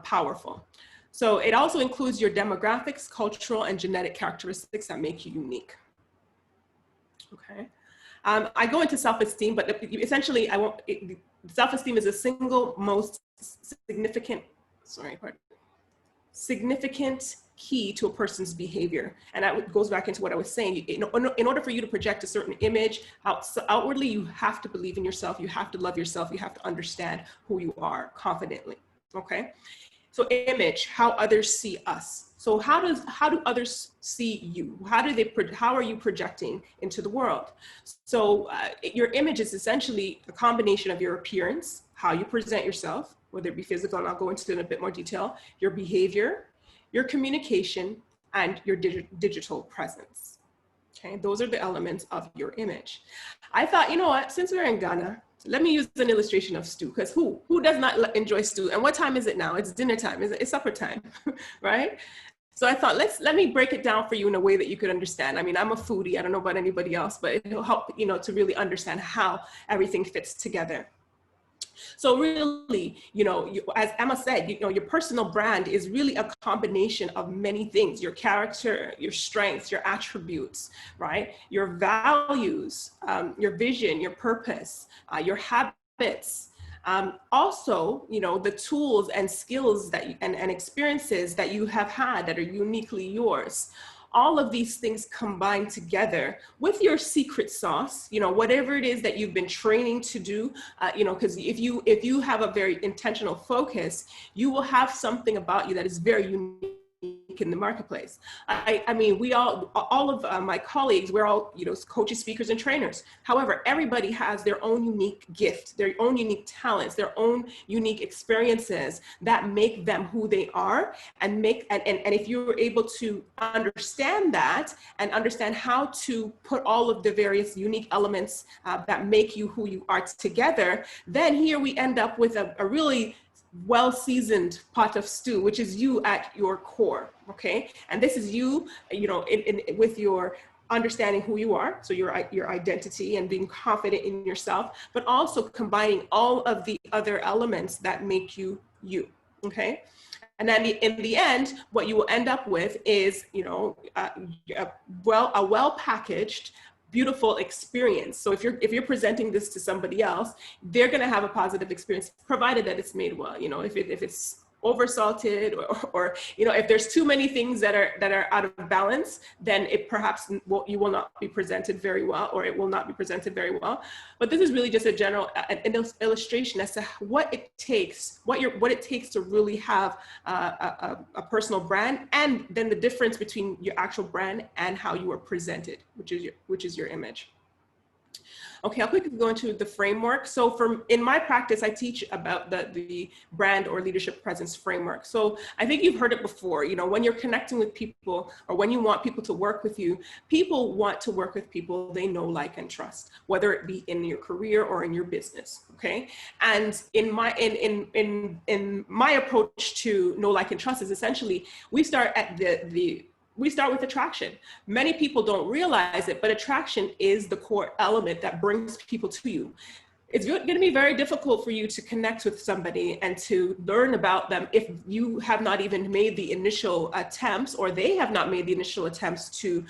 powerful. So it also includes your demographics, cultural, and genetic characteristics that make you unique. Okay. I go into self-esteem, but essentially self-esteem is the single most significant, significant key to a person's behavior. And that goes back into what I was saying. In order for you to project a certain image outwardly, you have to believe in yourself, you have to love yourself, you have to understand who you are confidently, okay? So image, how others see us. So how do others see you? How are you projecting into the world? So your image is essentially a combination of your appearance, how you present yourself, whether it be physical, and I'll go into it in a bit more detail, your behavior, your communication, and your digital presence. Okay, those are the elements of your image. I thought, you know what, since we're in Ghana, let me use an illustration of stew, because who does not enjoy stew? And what time is it now? It's dinner time, it's supper time, right? So I thought, let me break it down for you in a way that you could understand. I mean, I'm a foodie, I don't know about anybody else, but it'll help, you know, to really understand how everything fits together. So really, you know, as Emma said, you know, your personal brand is really a combination of many things: your character, your strengths, your attributes, right? Your values, your vision, your purpose, your habits. Also, you know, the tools and skills that and experiences that you have had that are uniquely yours. All of these things combined together with your secret sauce, you know, whatever it is that you've been training to do, you know, because if you have a very intentional focus, you will have something about you that is very unique in the marketplace. I mean, all of my colleagues, we're all, you know, coaches, speakers, and trainers. However, everybody has their own unique gift, their own unique talents, their own unique experiences that make them who they are, and if you're able to understand that and understand how to put all of the various unique elements that make you who you are together, then here we end up with a really well-seasoned pot of stew, which is you at your core, okay? And this is you, you know, with your understanding who you are, so your identity and being confident in yourself, but also combining all of the other elements that make you you, okay? And then in the end, what you will end up with is, you know, a well-packaged, beautiful experience. So if you're presenting this to somebody else, they're going to have a positive experience, provided that it's made well. You know, if it's oversalted or you know, if there's too many things that are out of balance, then it perhaps you will not be presented very well, or it will not be presented very well. But this is really just a general illustration as to what it takes to really have a personal brand, and then the difference between your actual brand and how you are presented, which is your image. Okay, I'll quickly go into the framework. So in my practice, I teach about the brand or leadership presence framework. So I think you've heard it before, you know, when you're connecting with people, or when you want people to work with you, people want to work with people they know, like, and trust, whether it be in your career or in your business, okay? And in my approach to know, like, and trust is essentially, we start at we start with attraction. Many people don't realize it, but attraction is the core element that brings people to you. It's going to be very difficult for you to connect with somebody and to learn about them if you have not even made the initial attempts, or they have not made the initial attempts to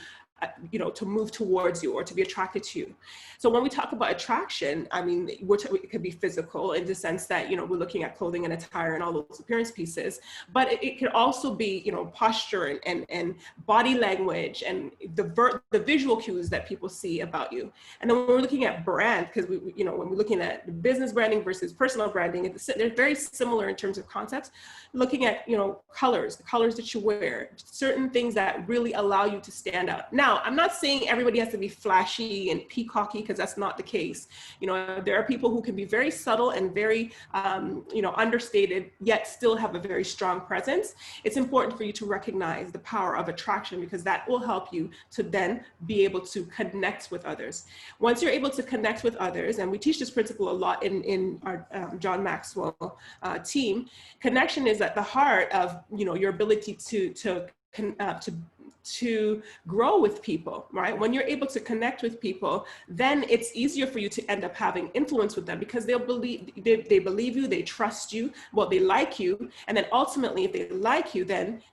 you know, to move towards you or to be attracted to you. So when we talk about attraction, I mean, it could be physical in the sense that, you know, we're looking at clothing and attire and all those appearance pieces, but it could also be, you know, posture and body language and the visual cues that people see about you. And then when we're looking at brand, because you know, when we're looking at business branding versus personal branding, they're very similar in terms of concepts. Looking at, you know, the colors that you wear, certain things that really allow you to stand out. Now, Now, I'm not saying everybody has to be flashy and peacocky, because that's not the case. You know, there are people who can be very subtle and very, you know, understated, yet still have a very strong presence. It's important for you to recognize the power of attraction, because that will help you to then be able to connect with others. Once you're able to connect with others, and we teach this principle a lot in our John Maxwell team, connection is at the heart of, you know, your ability to grow with people, right? When you're able to connect with people, then it's easier for you to end up having influence with them, because they believe you, they trust you, well, they like you. And then ultimately, if they like you, then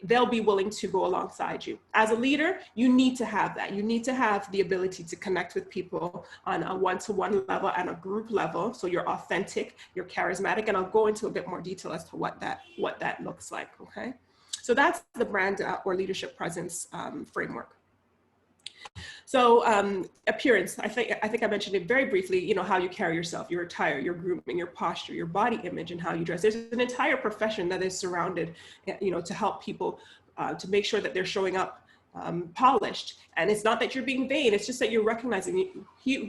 they'll be willing to go alongside you. As a leader, you need to have that. You need to have the ability to connect with people on a one-to-one level and a group level. So you're authentic, you're charismatic, and I'll go into a bit more detail as to what that looks like, okay? So that's the brand or leadership presence framework. So appearance, I think I mentioned it very briefly, you know, how you carry yourself, your attire, your grooming, your posture, your body image, and how you dress. There's an entire profession that is surrounded, you know, to help people to make sure that they're showing up polished. And it's not that you're being vain, it's just that you're recognizing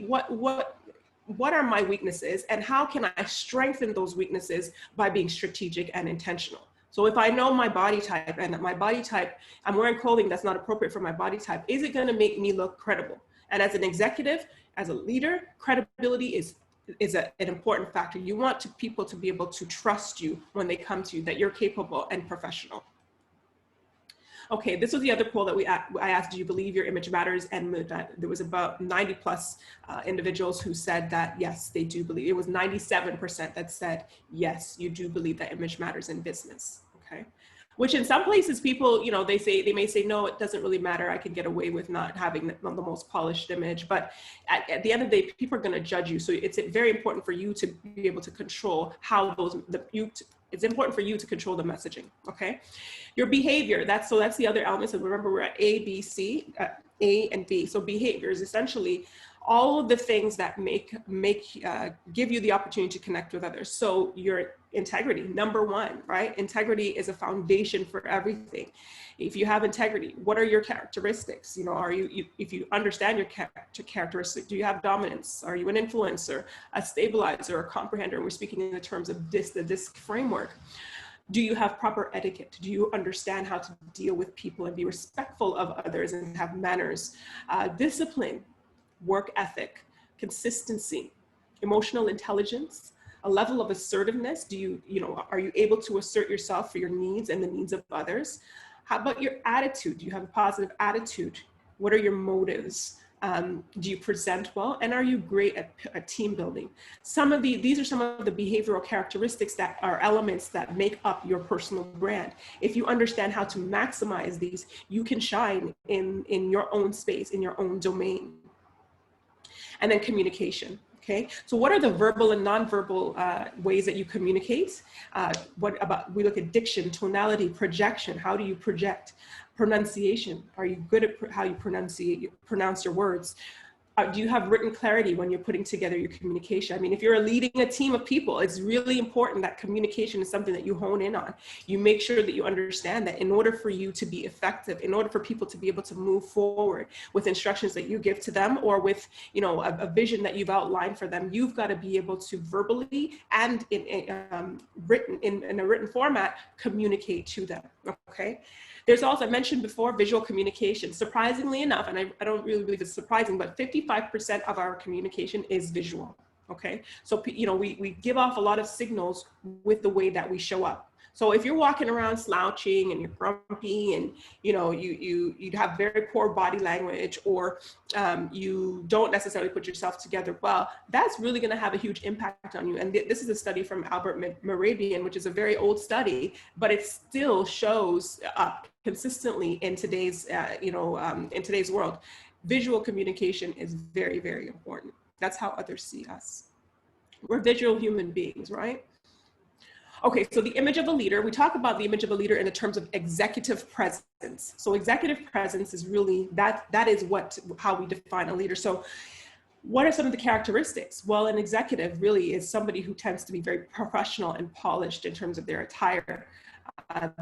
what are my weaknesses, and how can I strengthen those weaknesses by being strategic and intentional. So if I know my body type, and my body type, I'm wearing clothing that's not appropriate for my body type, is it going to make me look credible? And as an executive, as a leader, credibility is an important factor. You want people to be able to trust you when they come to you, that you're capable and professional. Okay, this was the other poll that I asked, do you believe your image matters? And there was about 90 plus individuals who said that, yes, they do believe. It was 97% that said, yes, you do believe that image matters in business, okay? Which in some places people, you know, they may say, no, it doesn't really matter. I can get away with not having the most polished image. But at the end of the day, people are going to judge you. So it's very important for you to be able to control how it's important for you to control the messaging, okay? Your behavior, that's the other element. So remember, we're at A, B, C, A and B. So behavior is essentially all of the things that give you the opportunity to connect with others. So your integrity, number one, right? Integrity is a foundation for everything. If you have integrity, what are your characteristics? You know, if you understand your characteristics, do you have dominance? Are you an influencer, a stabilizer, a comprehender? We're speaking in the terms of the DISC framework. Do you have proper etiquette? Do you understand how to deal with people and be respectful of others and have manners? Discipline, work ethic, consistency, emotional intelligence, a level of assertiveness. Are you able to assert yourself for your needs and the needs of others? How about your attitude? Do you have a positive attitude? What are your motives? Do you present well? And are you great at team building? These are some of the behavioral characteristics that are elements that make up your personal brand. If you understand how to maximize these, you can shine in your own space, in your own domain. And then communication. Okay, so what are the verbal and nonverbal ways that you communicate? We look at diction, tonality, projection. How do you project? Pronunciation. Are you good at how you pronounce your words? Do you have written clarity when you're putting together your communication? I mean, if you're leading a team of people, it's really important that communication is something that you hone in on. You make sure that you understand that in order for you to be effective, in order for people to be able to move forward with instructions that you give to them, or with, you know, a vision that you've outlined for them, you've got to be able to verbally and in a written format communicate to them. Okay. There's also, I mentioned before, visual communication. Surprisingly enough, and I don't really believe it's surprising, but 55% of our communication is visual, okay? So, you know, we give off a lot of signals with the way that we show up. So if you're walking around slouching and you're grumpy and, you know, you have very poor body language, or you don't necessarily put yourself together well, that's really going to have a huge impact on you. And this is a study from Albert Mehrabian, which is a very old study, but it still shows up consistently in today's, in today's world. Visual communication is very, very important. That's how others see us. We're visual human beings, right? Okay, so the image of a leader, we talk about the image of a leader in the terms of executive presence. So executive presence is really, that is how we define a leader. So What are some of the characteristics? Well, an executive really is somebody who tends to be very professional and polished in terms of their attire.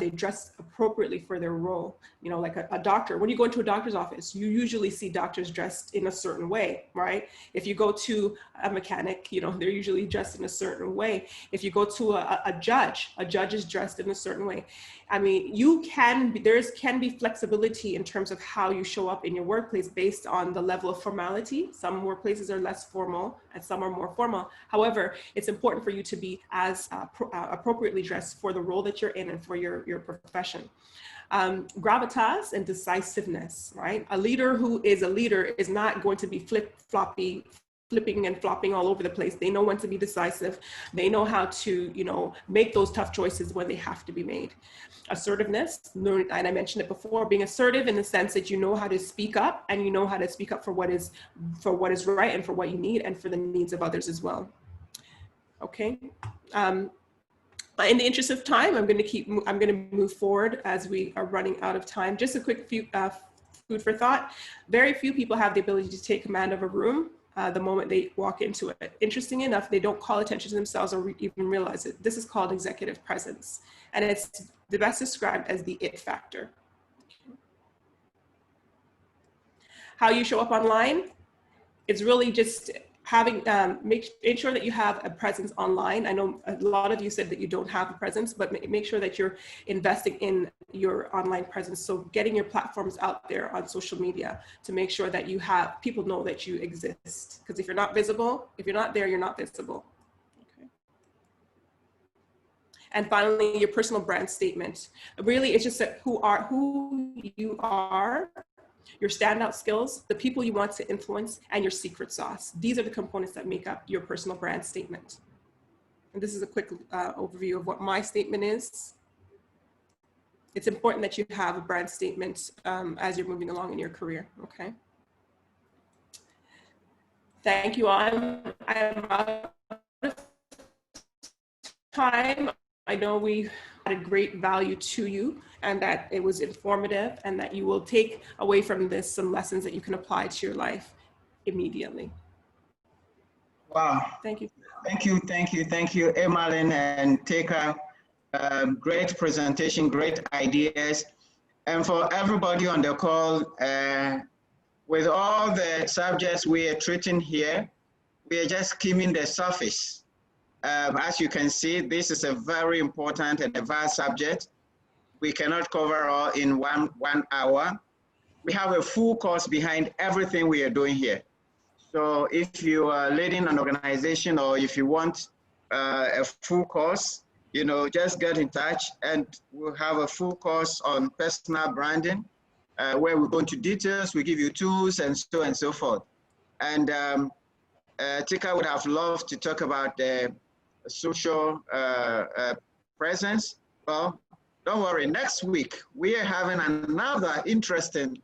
They dress appropriately for their role. You know, like a doctor, when you go into a doctor's office, you usually see doctors dressed in a certain way, right? If you go to a mechanic, you know, they're usually dressed in a certain way. If you go to a judge is dressed in a certain way. I mean, there can be flexibility in terms of how you show up in your workplace based on the level of formality. Some workplaces are less formal and some are more formal. However, it's important for you to be as appropriately dressed for the role that you're in and for your profession. Gravitas and decisiveness, right? A leader who is a leader is not going to be flipping and flopping all over the place. They know when to be decisive. They know how to, you know, make those tough choices when they have to be made. Assertiveness, and I mentioned it before, being assertive in the sense that you know how to speak up, and you know how to speak up for what is right and for what you need and for the needs of others as well. Okay. In the interest of time, I'm going to move forward as we are running out of time. Just a quick few food for thought. Very few people have the ability to take command of a room the moment they walk into it. Interesting enough, they don't call attention to themselves or even realize it. This is called executive presence, and it's the best described as the it factor. How you show up online, it's really just having, make sure that you have a presence online. I know a lot of you said that you don't have a presence, but make sure that you're investing in your online presence. So getting your platforms out there on social media to make sure that people know that you exist. Because if you're not visible, if you're not there, you're not visible. Okay. And finally, your personal brand statement. Really, it's just that who you are, your standout skills, the people you want to influence, and your secret sauce. These are the components that make up your personal brand statement. And this is a quick overview of what my statement is. It's important that you have a brand statement as you're moving along in your career, okay? Thank you all. I am out of time. I know we added great value to you and that it was informative and that you will take away from this some lessons that you can apply to your life immediately. Wow. Thank you. Thank you, Emmeline and Teka. Great presentation, great ideas. And for everybody on the call, with all the subjects we are treating here, we are just skimming the surface. As you can see, this is a very important and a vast subject. We cannot cover all in one hour. We have a full course behind everything we are doing here. So if you are leading an organization or if you want a full course, you know, just get in touch and we'll have a full course on personal branding where we go into details, we give you tools and so on and so forth. And Tika would have loved to talk about the social presence. Well, don't worry, next week we are having another interesting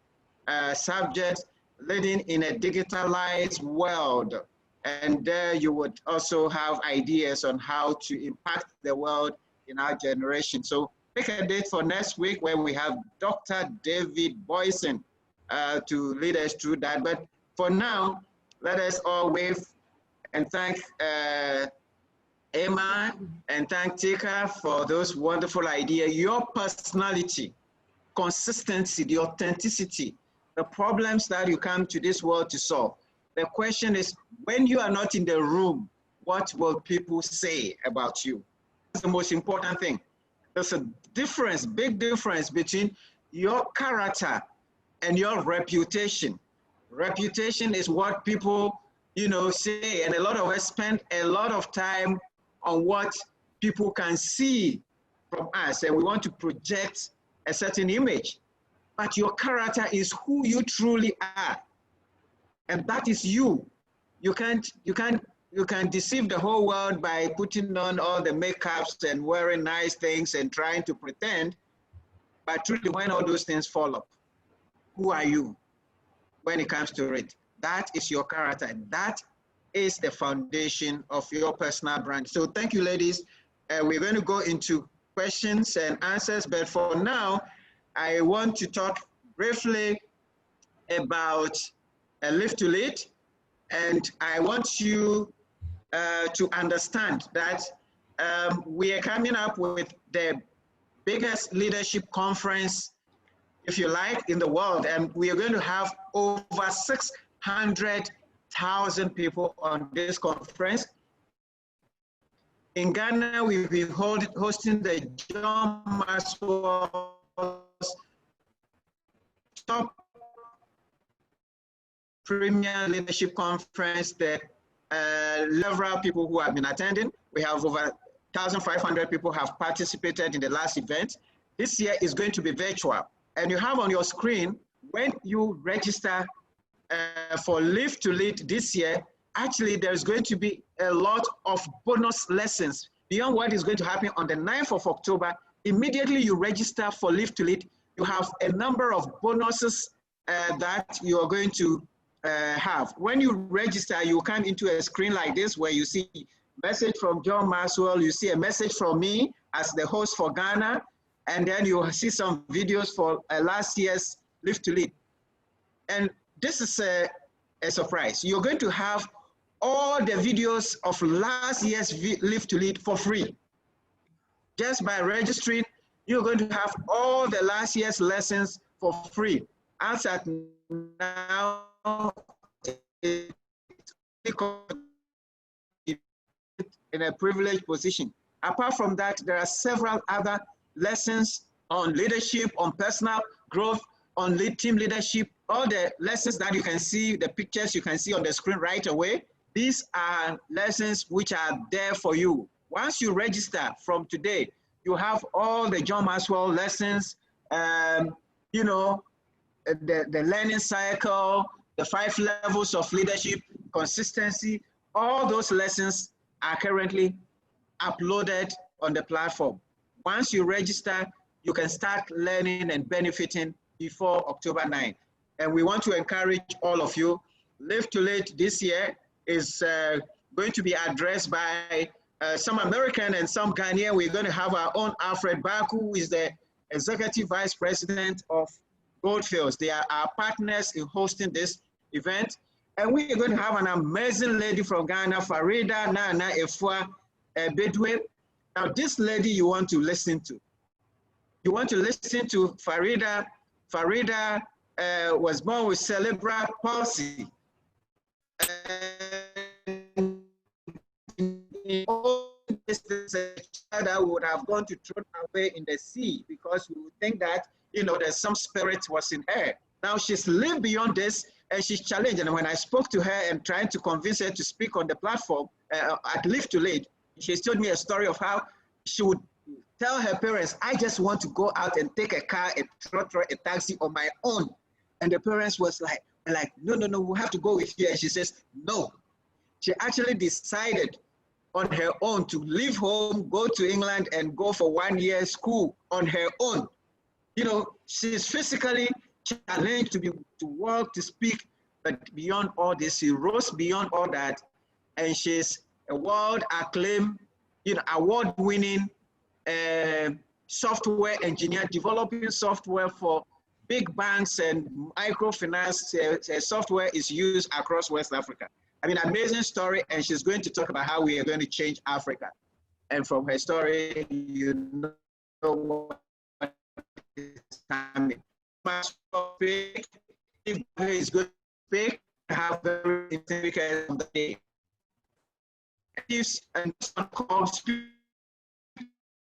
subject, leading in a digitalized world. And there you would also have ideas on how to impact the world in our generation. So pick a date for next week where we have Dr. David Boyson to lead us through that. But for now, let us all wave and thank Emma and thank Tika for those wonderful ideas. Your personality, consistency, the authenticity, the problems that you come to this world to solve. The question is, when you are not in the room, what will people say about you? That's the most important thing. There's a difference, big difference between your character and your reputation. Reputation is what people, you know, say, and a lot of us spend a lot of time on what people can see from us, and we want to project a certain image. But your character is who you truly are, and that is you. You can deceive the whole world by putting on all the makeups and wearing nice things and trying to pretend, but truly when all those things fall up, who are you when it comes to it? That is your character. That is the foundation of your personal brand. So thank you, ladies. We're going to go into questions and answers, but for now, I want to talk briefly about a live to lead. And I want you to understand that we are coming up with the biggest leadership conference, if you like, in the world. And we are going to have over 600,000 people on this conference. In Ghana, we've been hosting the John Maxwell's top Premier Leadership Conference, the several people who have been attending. We have over 1,500 people have participated in the last event. This year is going to be virtual. And you have on your screen, when you register for Live to Lead this year, actually there's going to be a lot of bonus lessons beyond what is going to happen on the 9th of October. Immediately you register for Live to Lead, you have a number of bonuses that you are going to have. When you register, you come into a screen like this where you see a message from John Maxwell, you see a message from me as the host for Ghana, and then you see some videos for last year's Live to Lead. And this is a surprise. You're going to have all the videos of last year's Live to Lead for free. Just by registering, you're going to have all the last year's lessons for free. As at now, in a privileged position. Apart from that, there are several other lessons on leadership, on personal growth, on team leadership, all the lessons that you can see, the pictures you can see on the screen right away. These are lessons which are there for you. Once you register from today, you have all the John Maxwell lessons, you know, the learning cycle, the 5 levels of leadership, consistency, all those lessons are currently uploaded on the platform. Once you register, you can start learning and benefiting before October 9th. And we want to encourage all of you. Live to Lead this year is going to be addressed by some American and some Ghanaian. We're going to have our own Alfred Baku, who is the Executive Vice President of Goldfields. They are our partners in hosting this event. And we are going to have an amazing lady from Ghana, Farida Nana Efua Bedwe. Now, this lady you want to listen to. You want to listen to Farida. Farida was born with cerebral palsy. This is a child that would have gone to throw away in the sea because we would think that, you know, there's some spirit was in her. Now she's lived beyond this and she's challenged. And when I spoke to her and trying to convince her to speak on the platform at Live to Lead, she's told me a story of how she would tell her parents, I just want to go out and take a car, a taxi on my own. And the parents was like, no, we have to go with you. And she says, no. She actually decided on her own to leave home, go to England and go for 1 year school on her own. You know, she's physically challenged to work, to speak, but beyond all this, she rose beyond all that. And she's a world acclaimed, you know, award-winning software engineer, developing software for big banks and microfinance. Software is used across West Africa. I mean, amazing story, and she's going to talk about how we are going to change Africa. And from her story, you know what is coming. If is good to speak, have very significant on the day. And call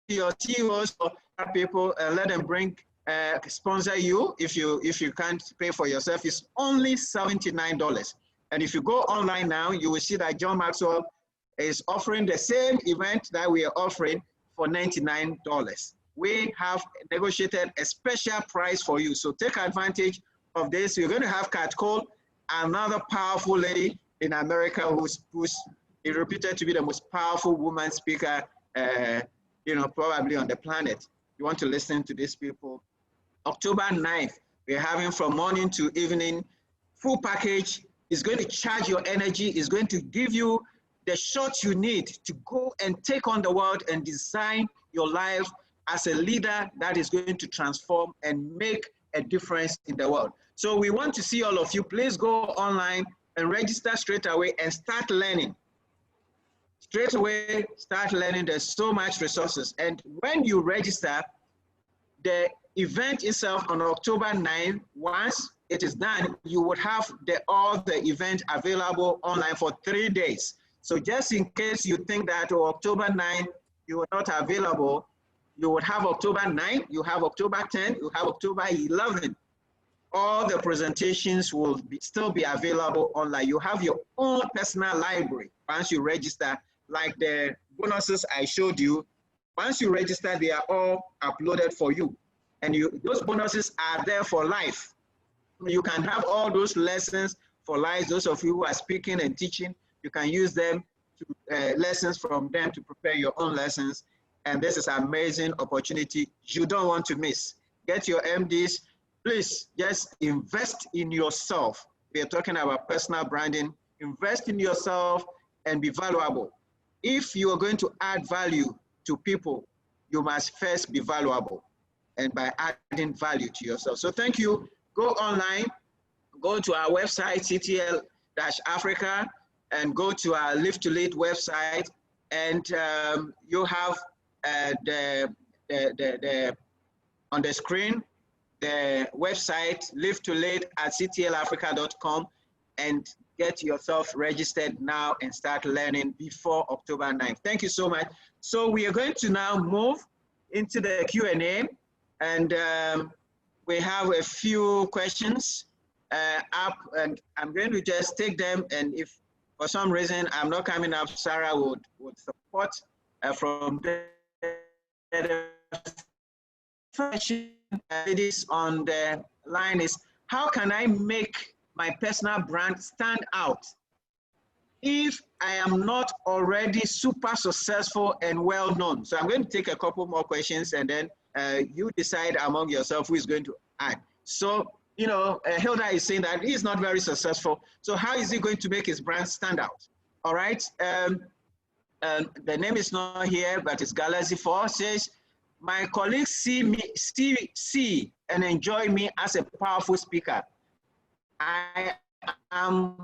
your CEOs or people and let them bring sponsor you. If you can't pay for yourself, it's only $79. And if you go online now, you will see that John Maxwell is offering the same event that we are offering for $99. We have negotiated a special price for you. So take advantage of this. You're going to have Kat Cole, another powerful lady in America who's reputed to be the most powerful woman speaker, you know, probably on the planet. You want to listen to these people. October 9th, we're having from morning to evening, full package. It's going to charge your energy. It's going to give you the shots you need to go and take on the world and design your life as a leader that is going to transform and make a difference in the world. So we want to see all of you. Please go online and register straight away and start learning. Straight away, start learning. There's so much resources. And when you register, the event itself on October 9, once it is done, you would have all the event available online for 3 days. So just in case you think that October 9, you are not available, you would have October 9, you have October 10, you have October 11. All the presentations will still be available online. You have your own personal library once you register, like the bonuses I showed you. Once you register, they are all uploaded for you. And those bonuses are there for life. You can have all those lessons for life. Those of you who are speaking and teaching, you can use them, lessons from them to prepare your own lessons. And this is an amazing opportunity you don't want to miss. Get your MDs. Please just invest in yourself. We are talking about personal branding. Invest in yourself and be valuable. If you are going to add value to people, you must first be valuable, and by adding value to yourself. So thank you. Go online, go to our website, CTL-Africa, and go to our Live to Lead website, and you have on the screen, the website, Live to Lead at ctlafrica.com, and get yourself registered now and start learning before October 9th. Thank you so much. So we are going to now move into the Q&A, and we have a few questions up, and I'm going to just take them, and if for some reason I'm not coming up, Sarah would support from there. The question ladies on the line is, how can I make my personal brand stand out if I am not already super successful and well known? So I'm going to take a couple more questions, and then you decide among yourself who is going to add. So, you know, Hilda is saying that he's not very successful. So how is he going to make his brand stand out? All right. The name is not here, but it's Galaxy 4 says, my colleagues see and enjoy me as a powerful speaker. I am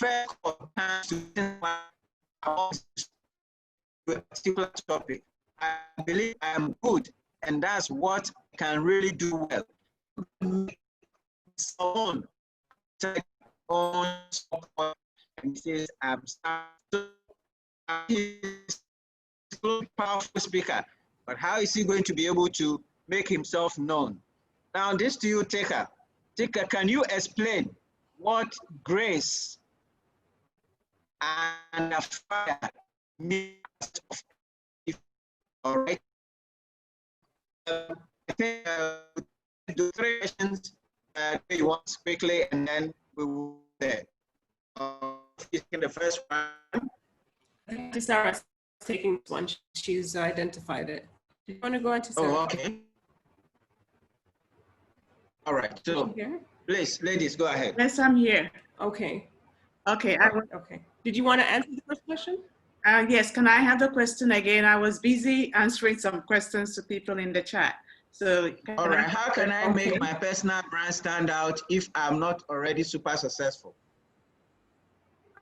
very concerned about a particular topic. I believe I am good, and that's what I can really do well. Someone and says, I'm a powerful speaker, but how is he going to be able to make himself known? Now, this to you, Teka. Teka, can you explain what grace and fire means? All right. I think do 3 questions you want quickly, and then we will there. In the first one. I think Sarah's taking this one. She's identified it. Do you want to go on to Sarah? Oh, okay. All right. So, please, ladies, go ahead. Yes, I'm here. Okay. Okay. Okay. Did you want to answer the first question? Yes. Can I have the question again? I was busy answering some questions to people in the chat. So, all right. How can I make my personal brand stand out if I'm not already super successful?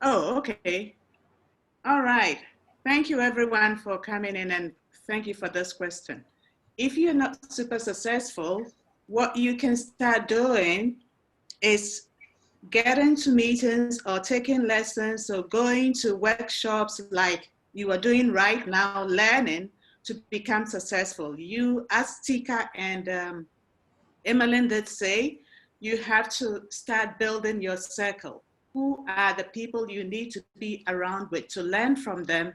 Oh, okay. All right. Thank you, everyone, for coming in, and thank you for this question. If you're not super successful, what you can start doing is getting to meetings or taking lessons or going to workshops like you are doing right now, learning to become successful. You, as Tika and Emmeline did say, you have to start building your circle. Who are the people you need to be around with to learn from them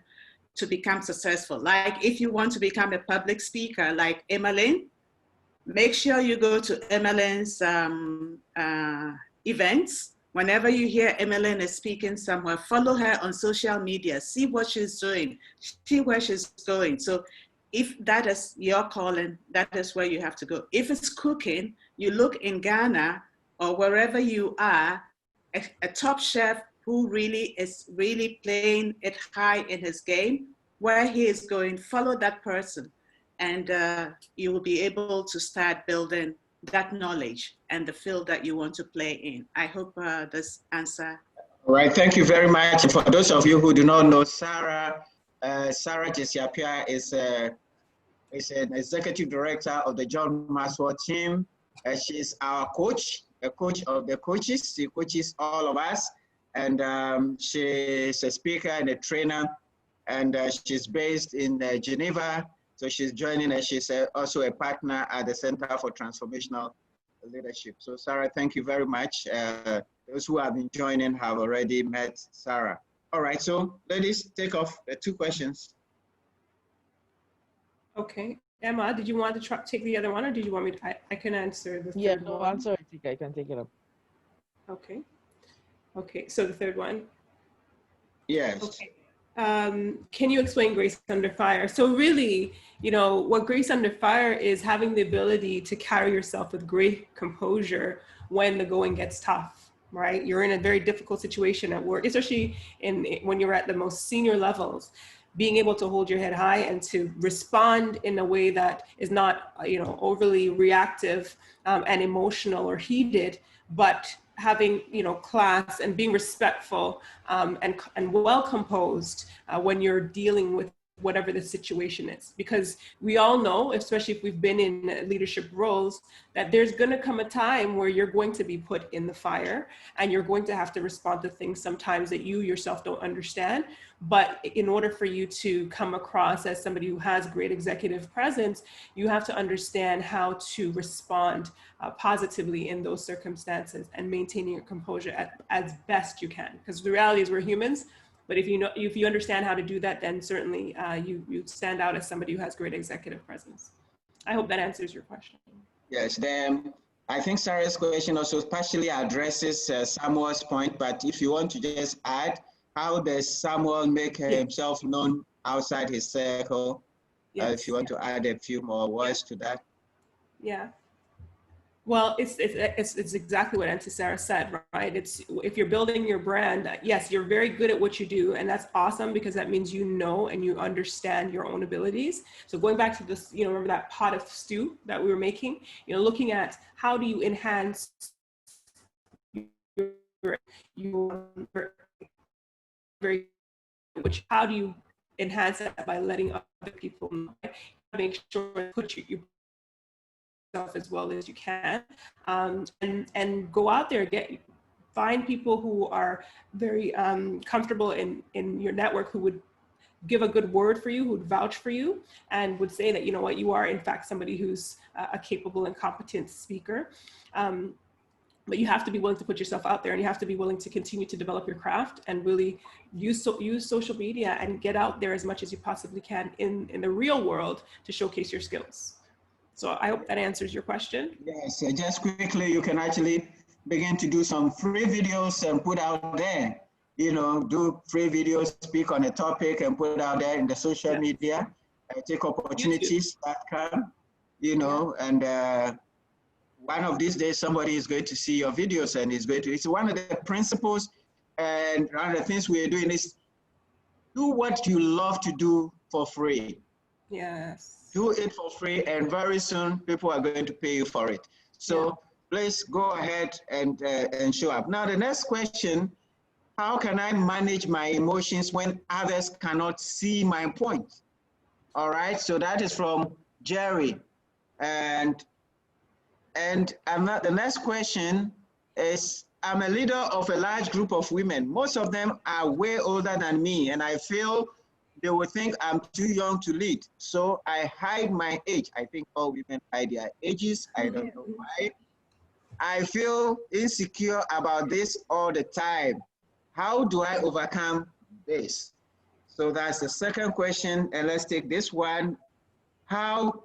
to become successful? Like if you want to become a public speaker like Emmeline, make sure you go to Emmeline's events. Whenever you hear Emmeline is speaking somewhere, follow her on social media, see what she's doing, see where she's going. So if that is your calling, that is where you have to go. If it's cooking, you look in Ghana or wherever you are, a top chef who really is playing it high in his game, where he is going, follow that person, and you will be able to start building that knowledge and the field that you want to play in. I hope this answer. All right, thank you very much. For those of you who do not know Sarah, Sarah Jesiapia is an executive director of the John Maxwell team. She's our coach, a coach of the coaches. She coaches all of us. And she's a speaker and a trainer. And she's based in Geneva. So she's joining us. She's also a partner at the Center for Transformational Leadership. So Sarah, thank you very much. Those who have been joining have already met Sarah. All right, so ladies, take off the 2 questions. Okay. Emma, did you want to take the other one, or did you want me to? I can answer the third one. Yeah, answer it. I can take it up. Okay. Okay, so the third one. Yes. Okay. Can you explain grace under fire? So really, you know, what grace under fire is having the ability to carry yourself with great composure when the going gets tough, right? You're in a very difficult situation at work, especially when you're at the most senior levels. Being able to hold your head high and to respond in a way that is not, you know, overly reactive and emotional or heated, but having, you know, class and being respectful and well composed when you're dealing with whatever the situation is. Because we all know, especially if we've been in leadership roles, that there's going to come a time where you're going to be put in the fire and you're going to have to respond to things sometimes that you yourself don't understand. But in order for you to come across as somebody who has great executive presence, you have to understand how to respond positively in those circumstances and maintaining your composure as best you can. Because the reality is we're humans. But if you understand how to do that, then certainly you stand out as somebody who has great executive presence. I hope that answers your question. Yes, then I think Sarah's question also partially addresses Samuel's point, but if you want to just add, how does Samuel make himself known outside his circle? If you want to add a few more words to that. Yeah. Well, it's exactly what Auntie Sarah said, right? It's if you're building your brand, yes, you're very good at what you do, and that's awesome because that means you know and you understand your own abilities. So going back to this, you know, remember that pot of stew that we were making, you know, looking at how do you enhance how do you enhance that by letting other people know, right? Make sure to put you as well as you can, and go out there, find people who are very comfortable in your network, who would give a good word for you, who would vouch for you, and would say that, you know what, you are in fact somebody who's a capable and competent speaker. But you have to be willing to put yourself out there, and you have to be willing to continue to develop your craft and really use social media and get out there as much as you possibly can in the real world to showcase your skills. So I hope that answers your question. Yes, just quickly, you can actually begin to do some free videos and put out there, you know, do free videos, speak on a topic and put it out there in the social media, take opportunities that come, you know, and one of these days, somebody is going to see your videos and is going to, it's one of the principles and one of the things we're doing is do what you love to do for free. Yes. Do it for free, and very soon people are going to pay you for it. So please go ahead and show up. Now the next question, how can I manage my emotions when others cannot see my point? All right, so that is from Jerry. And the next question is, I'm a leader of a large group of women. Most of them are way older than me, and I feel they will think I'm too young to lead. So I hide my age. I think all women hide their ages. I don't know why. I feel insecure about this all the time. How do I overcome this? So that's the second question. And let's take this one. How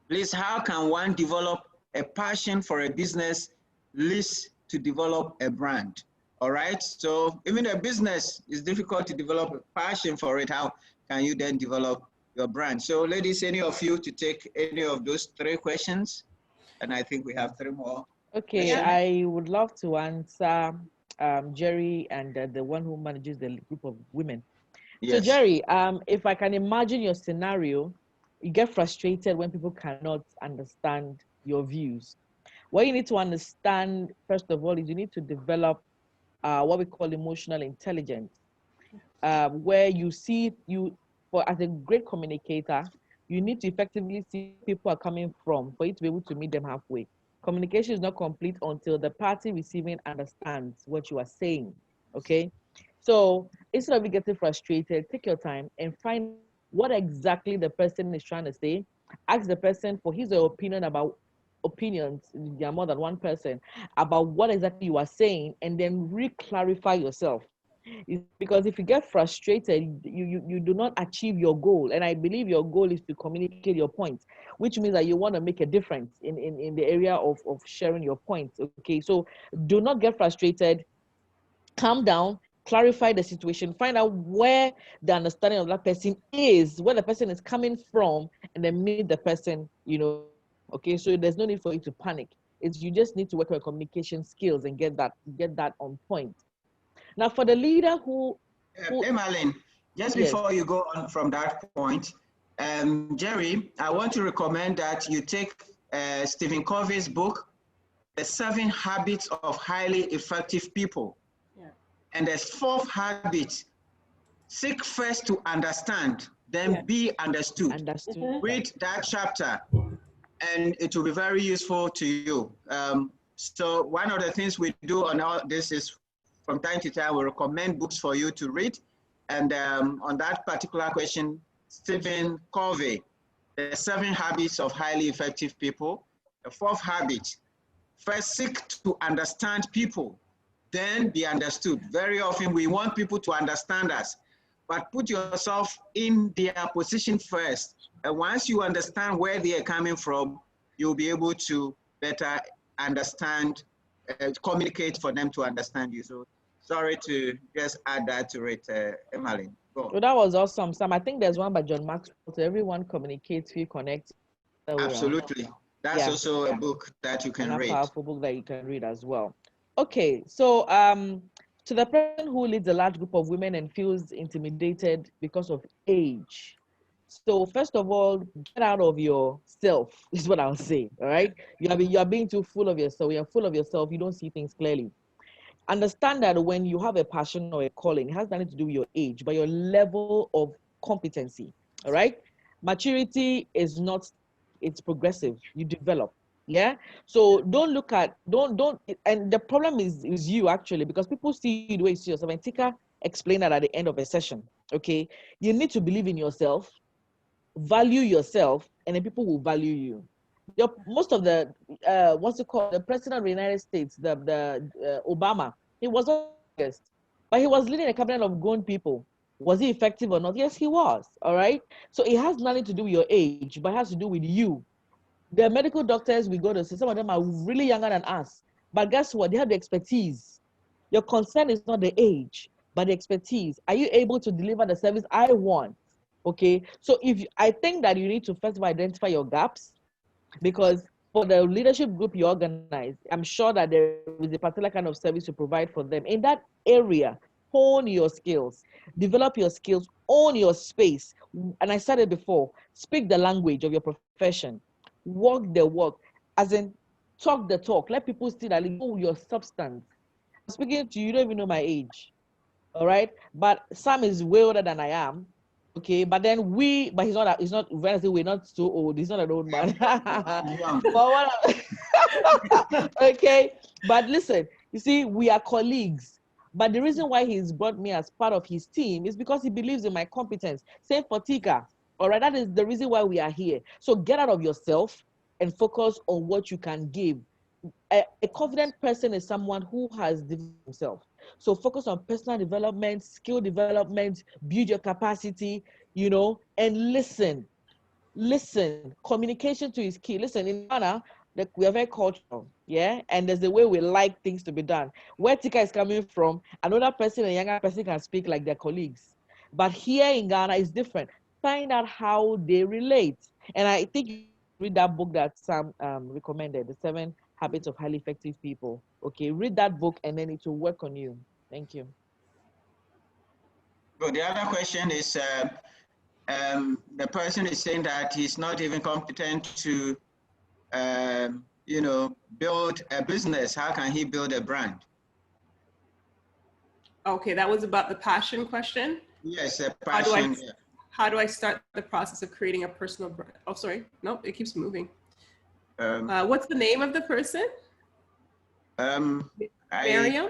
can one develop a passion for a business leads to develop a brand? All right, so even a business is difficult to develop a passion for it. How can you then develop your brand? So ladies, any of you to take any of those 3 questions? And I think we have 3 more. Okay, I would love to answer Jerry and the one who manages the group of women. Yes. So Jerry, if I can imagine your scenario, you get frustrated when people cannot understand your views. What you need to understand, first of all, is you need to develop what we call emotional intelligence, where you see for as a great communicator, you need to effectively see where people are coming from for you to be able to meet them halfway. Communication is not complete until the party receiving understands what you are saying. Okay, so instead of you getting frustrated, take your time and find what exactly the person is trying to say. Ask the person for his or her opinion about opinions. There are more than one person about what exactly you are saying, and then re-clarify yourself. Because if you get frustrated, you do not achieve your goal. And I believe your goal is to communicate your point, which means that you want to make a difference in the area of sharing your points. Okay, so do not get frustrated. Calm down, clarify the situation, find out where the understanding of that person is, where the person is coming from, and then meet the person, okay? So there's no need for you to panic. You just need to work on your communication skills and get that on point. Now, for the leader who Emmeline, just yes. before you go on from that point, Jerry, I want to recommend that you take Stephen Covey's book, The 7 Habits of Highly Effective People. Yeah. And the 4th habit, seek first to understand, then be understood. Read that chapter, and it will be very useful to you. So one of the things we do on all this is, from time to time, we recommend books for you to read. And on that particular question, Stephen Covey, The 7 Habits of Highly Effective People. The 4th habit, first seek to understand people, then be understood. Very often we want people to understand us, but put yourself in their position first. And once you understand where they are coming from, you'll be able to better understand, communicate for them to understand you. So sorry to just add that to it, Emmeline. Well, that was awesome, Sam. I think there's one by John Maxwell. So everyone communicates, we connect. Absolutely. That's also a book that you can read. A powerful book that you can read as well. Okay, so to the person who leads a large group of women and feels intimidated because of age. So first of all, get out of yourself, is what I'll say. All right, you are being too full of yourself. You're full of yourself. You don't see things clearly. Understand that when you have a passion or a calling, it has nothing to do with your age, but your level of competency. All right, maturity is not, it's progressive. You develop. Yeah. So don't look at, don't, and the problem is you actually, because people see you the way you see yourself. And Tika explained that at the end of a session. Okay. You need to believe in yourself, value yourself, and then people will value you. Most of the, what's it called? The president of the United States, Obama, he was August, but he was leading a cabinet of grown people. Was he effective or not? Yes, he was. All right. So it has nothing to do with your age, but it has to do with you. The medical doctors we go to see, some of them are really younger than us. But guess what? They have the expertise. Your concern is not the age, but the expertise. Are you able to deliver the service I want? Okay. So I think that you need to first of all identify your gaps, because for the leadership group you organize, I'm sure that there is a particular kind of service you provide for them. In that area, hone your skills, develop your skills, own your space. And I said it before, speak the language of your profession. Walk the walk, as in talk the talk. Let people see that you know your substance. I'm speaking to you, you don't even know my age. All right. But Sam is way older than I am. Okay. But then but he's not, Wednesday, we're not so old. He's not an old man. Okay. But listen, you see, we are colleagues. But the reason why he's brought me as part of his team is because he believes in my competence. Same for Tika. All right, that is the reason why we are here. So get out of yourself and focus on what you can give. A confident person is someone who has developed himself. So focus on personal development, skill development, build your capacity, and listen. Listen. Communication to is key. Listen, in Ghana, we are very cultural, yeah? And there's a way we like things to be done. Where Tika is coming from, another person, a younger person, can speak like their colleagues. But here in Ghana, it's different. Find out how they relate. And I think you read that book that Sam recommended, The 7 Habits of Highly Effective People. Okay, read that book and then it will work on you. Thank you. Good. The other question is, the person is saying that he's not even competent to you know, build a business? How can he build a brand? Okay, that was about the passion question. Yes, a passion. How do I start the process of creating a personal brand? Oh, sorry. Nope, it keeps moving. What's the name of the person? Miriam?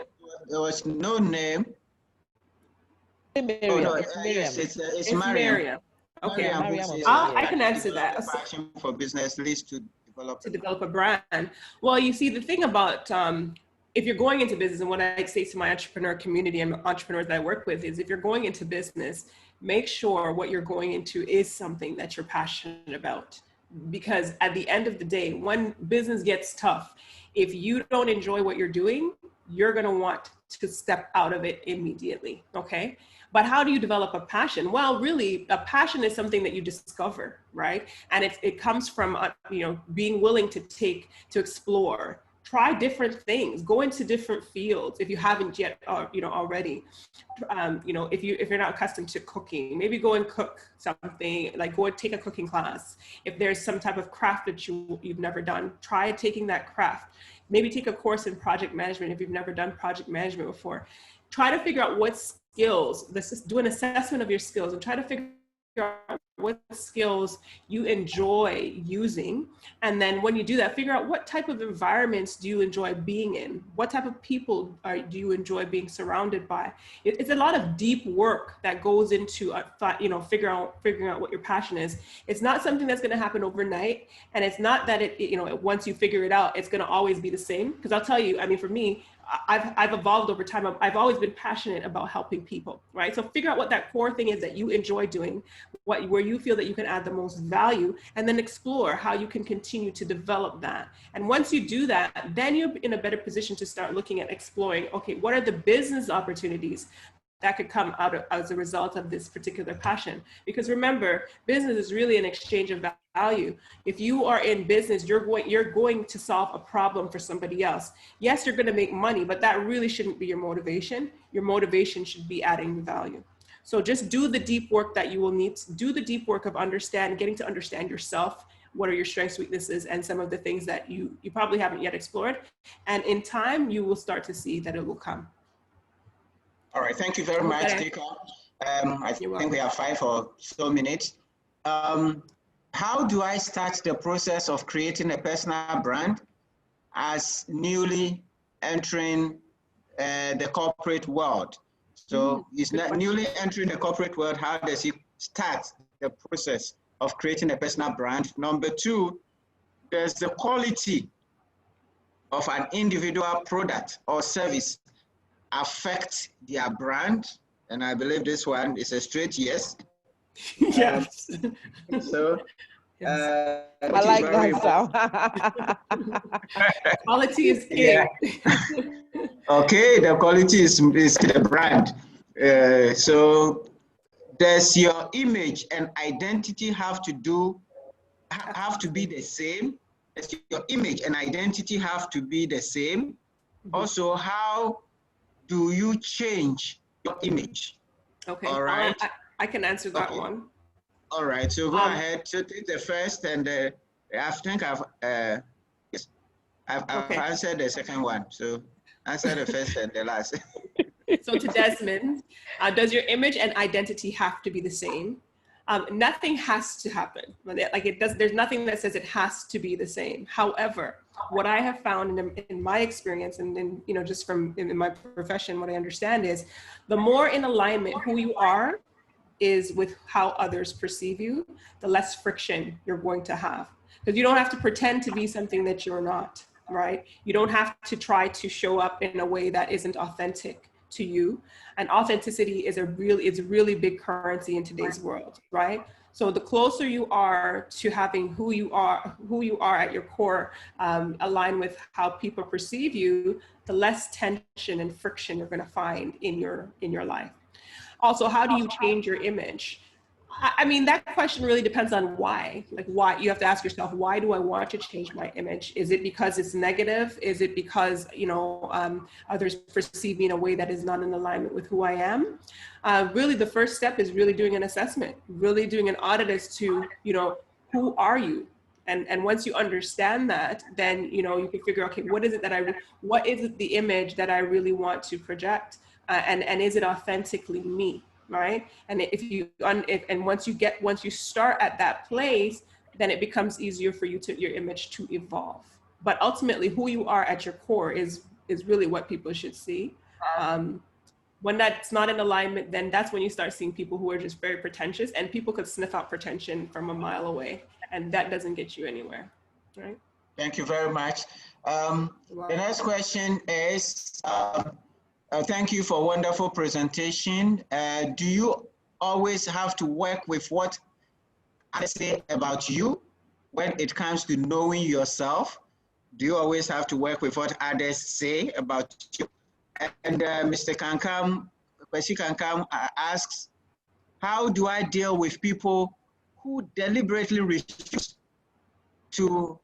There was no name. Miriam. Oh, no, It's Miriam. yes, it's Mariam. Okay, Mariam, I can answer that. Passion for business leads to develop a brand. Well, you see, the thing about if you're going into business, and what I say to my entrepreneur community and entrepreneurs that I work with is, if you're going into business, make sure what you're going into is something that you're passionate about. Because at the end of the day, when business gets tough, if you don't enjoy what you're doing, you're going to want to step out of it immediately. Okay. But how do you develop a passion? Well, really, a passion is something that you discover, right? And it comes from, you know, being willing to explore, try different things, go into different fields if you haven't yet, you know, already. You know, if you're not accustomed to cooking, maybe go and cook something, like go and take a cooking class. If there's some type of craft that you've never done, try taking that craft. Maybe take a course in project management if you've never done project management before. Try to figure out what skills, do an assessment of your skills and try to figure out what skills you enjoy using. And then when you do that, figure out what type of environments do you enjoy being in? What type of people do you enjoy being surrounded by? It's a lot of deep work that goes into, you know, figuring out what your passion is. It's not something that's going to happen overnight. And it's not that you know, once you figure it out, it's going to always be the same. Because I'll tell you, I mean, for me, I've evolved over time. I've always been passionate about helping people, right? So figure out what that core thing is that you enjoy doing, where you feel that you can add the most value, and then explore how you can continue to develop that. And once you do that, then you're in a better position to start looking at exploring, okay, what are the business opportunities that could come out as a result of this particular passion? Because remember, business is really an exchange of value. If you are in business, you're going to solve a problem for somebody else. Yes, you're going to make money, but that really shouldn't be your motivation. Your motivation should be adding value. So just do the deep work that you will need to do, the deep work of getting to understand yourself. What are your strengths, weaknesses, and some of the things that you probably haven't yet explored. And in time, you will start to see that it will come. All right, thank you very much, Dika. I think we have 5 or so minutes. How do I start the process of creating a personal brand as newly entering the corporate world? So he's newly entering the corporate world. How does he start the process of creating a personal brand? Number 2, does the quality of an individual product or service affect their brand? And I believe this one is a straight yes. Yes. So I like that sound. Quality is king. Yeah. Okay, the quality is the brand. So does your image and identity have to be the same? Does your image and identity have to be the same? Also, how do you change your image? Okay. All right. I can answer that one. All right. So go ahead. So take the first, and I think I've answered the second one. So answer the first and the last. So to Desmond, does your image and identity have to be the same? Nothing has to happen. Like it does. There's nothing that says it has to be the same. However, what I have found in my experience, and then, you know, just from in my profession, what I understand is, the more in alignment who you are is with how others perceive you, the less friction you're going to have. Because you don't have to pretend to be something that you're not, right? You don't have to try to show up in a way that isn't authentic to you. And authenticity is a really big currency in today's world, right? So the closer you are to having who you are at your core, align with how people perceive you, the less tension and friction you're going to find in your life. Also, how do you change your image? I mean, that question really depends on why. Like, why? You have to ask yourself, why do I want to change my image? Is it because it's negative? Is it because, you know, others perceive me in a way that is not in alignment with who I am? Really, the first step is really doing an assessment, really doing an audit as to, you know, who are you? And once you understand that, then, you know, you can figure, okay, what is it the image that I really want to project? And is it authentically me, right? And once you start at that place, then it becomes easier for your image to evolve. But ultimately, who you are at your core is really what people should see. When that's not in alignment, then that's when you start seeing people who are just very pretentious, and people could sniff out pretension from a mile away, and that doesn't get you anywhere, right? Thank you very much. The next question is, thank you for a wonderful presentation. Do you always have to work with what others say about you when it comes to knowing yourself? Do you always have to work with what others say about you? And Mr. Kankam, Kwesi Kankam asks, how do I deal with people who deliberately refuse to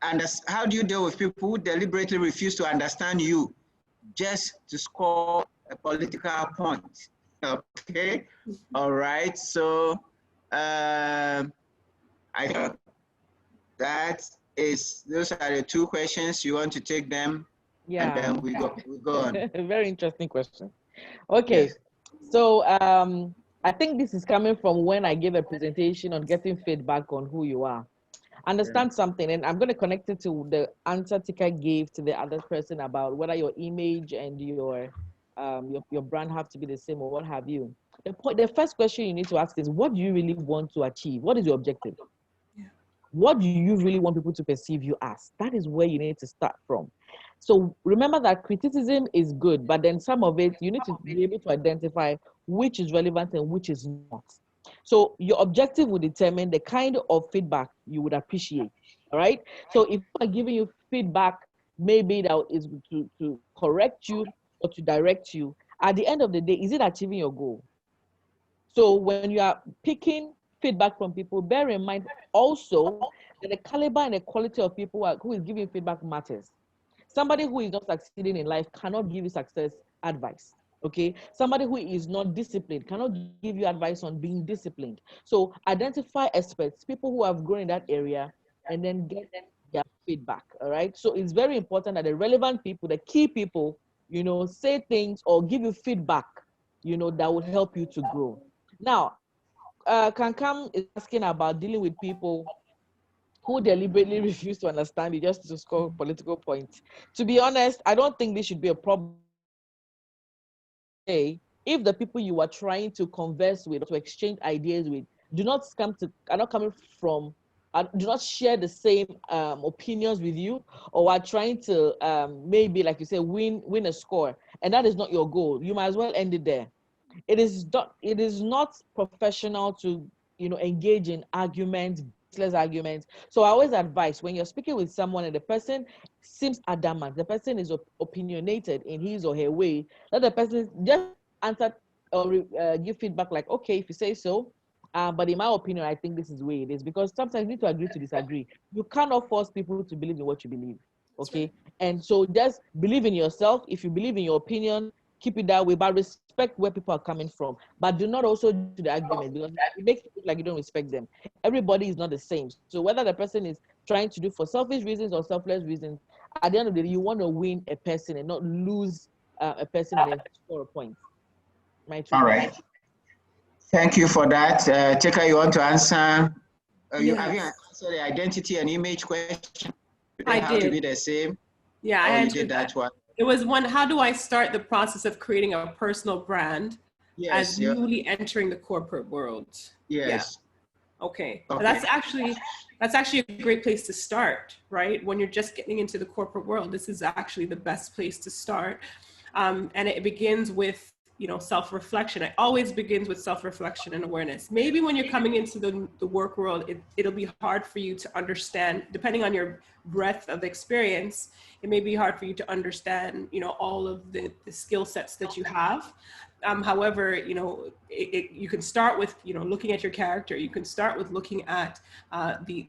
understand? How do you deal with people who deliberately refuse to understand you just to score a political point? Okay, all right. So I think those are the two questions. You want to take them? Yeah. And then we go on. Very interesting question. Okay. Yes. So I think this is coming from when I gave a presentation on getting feedback on who you are. Understand something, and I'm going to connect it to the answer Tika gave to the other person about whether your image and your brand have to be the same or what have you. The first question you need to ask is, what do you really want to achieve? What is your objective? What do you really want people to perceive you as? That is where you need to start from. So remember that criticism is good, but then some of it, you need to be able to identify which is relevant and which is not. So your objective will determine the kind of feedback you would appreciate, all right? So if I'm giving you feedback, maybe that is to correct you or to direct you, at the end of the day, is it achieving your goal? So when you are picking feedback from people, bear in mind also that the caliber and the quality of people who is giving feedback matters. Somebody who is not succeeding in life cannot give you success advice, okay? Somebody who is not disciplined cannot give you advice on being disciplined. So identify experts, people who have grown in that area, and then get their feedback, all right? So it's very important that the relevant people, the key people, you know, say things or give you feedback, you know, that will help you to grow. Now, Kankam is asking about dealing with people who deliberately refuse to understand you just to score political points. To be honest, I don't think this should be a problem. If the people you are trying to converse with, to exchange ideas with, do not share the same opinions with you, or are trying to maybe, like you say, win a score, and that is not your goal, you might as well end it there. It is not professional to, you know, engage in arguments, baseless arguments. So I always advise, when you're speaking with someone and the person seems adamant, the person is opinionated in his or her way, let the person just answer or give feedback like, okay, if you say so, but in my opinion, I think this is the way it is, because sometimes you need to agree to disagree. You cannot force people to believe in what you believe, okay? And so just believe in yourself. If you believe in your opinion, keep it that way, but respect where people are coming from. But do not also do the argument, because it makes it look like you don't respect them. Everybody is not the same. So whether the person is trying to do for selfish reasons or selfless reasons, at the end of the day, you want to win a person and not lose a person and then score a point. All right. Thank you for that. Tika, you want to answer? Yes. Have you answered the identity and image question? I have did. To be the same? Yeah, I answered that one. It was one, how do I start the process of creating a personal brand as newly entering the corporate world? Yes. Yeah. Okay. That's actually a great place to start, right? When you're just getting into the corporate world, this is actually the best place to start. And it begins with, you know, self-reflection. It always begins with self-reflection and awareness. Maybe when you're coming into the work world, it'll be hard for you to understand, depending on your breadth of experience, it may be hard for you to understand, you know, all of the skill sets that you have. However, you know, you can start with, you know, looking at your character. You can start with looking at the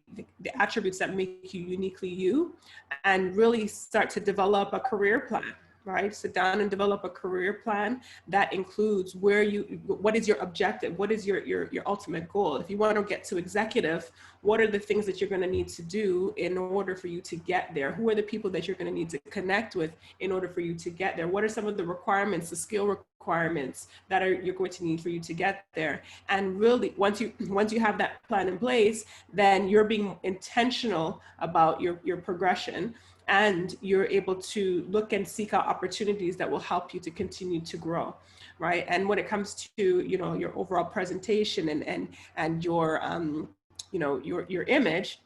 attributes that make you uniquely you, and really start to develop a career plan, right? Sit down and develop a career plan that includes what is your objective? What is your ultimate goal? If you want to get to executive, what are the things that you're going to need to do in order for you to get there? Who are the people that you're going to need to connect with in order for you to get there? What are some of the requirements, the skill requirements that you're going to need for you to get there? And really, once you have that plan in place, then you're being intentional about your progression, and you're able to look and seek out opportunities that will help you to continue to grow, right? And when it comes to, you know, your overall presentation and your, you know, your image,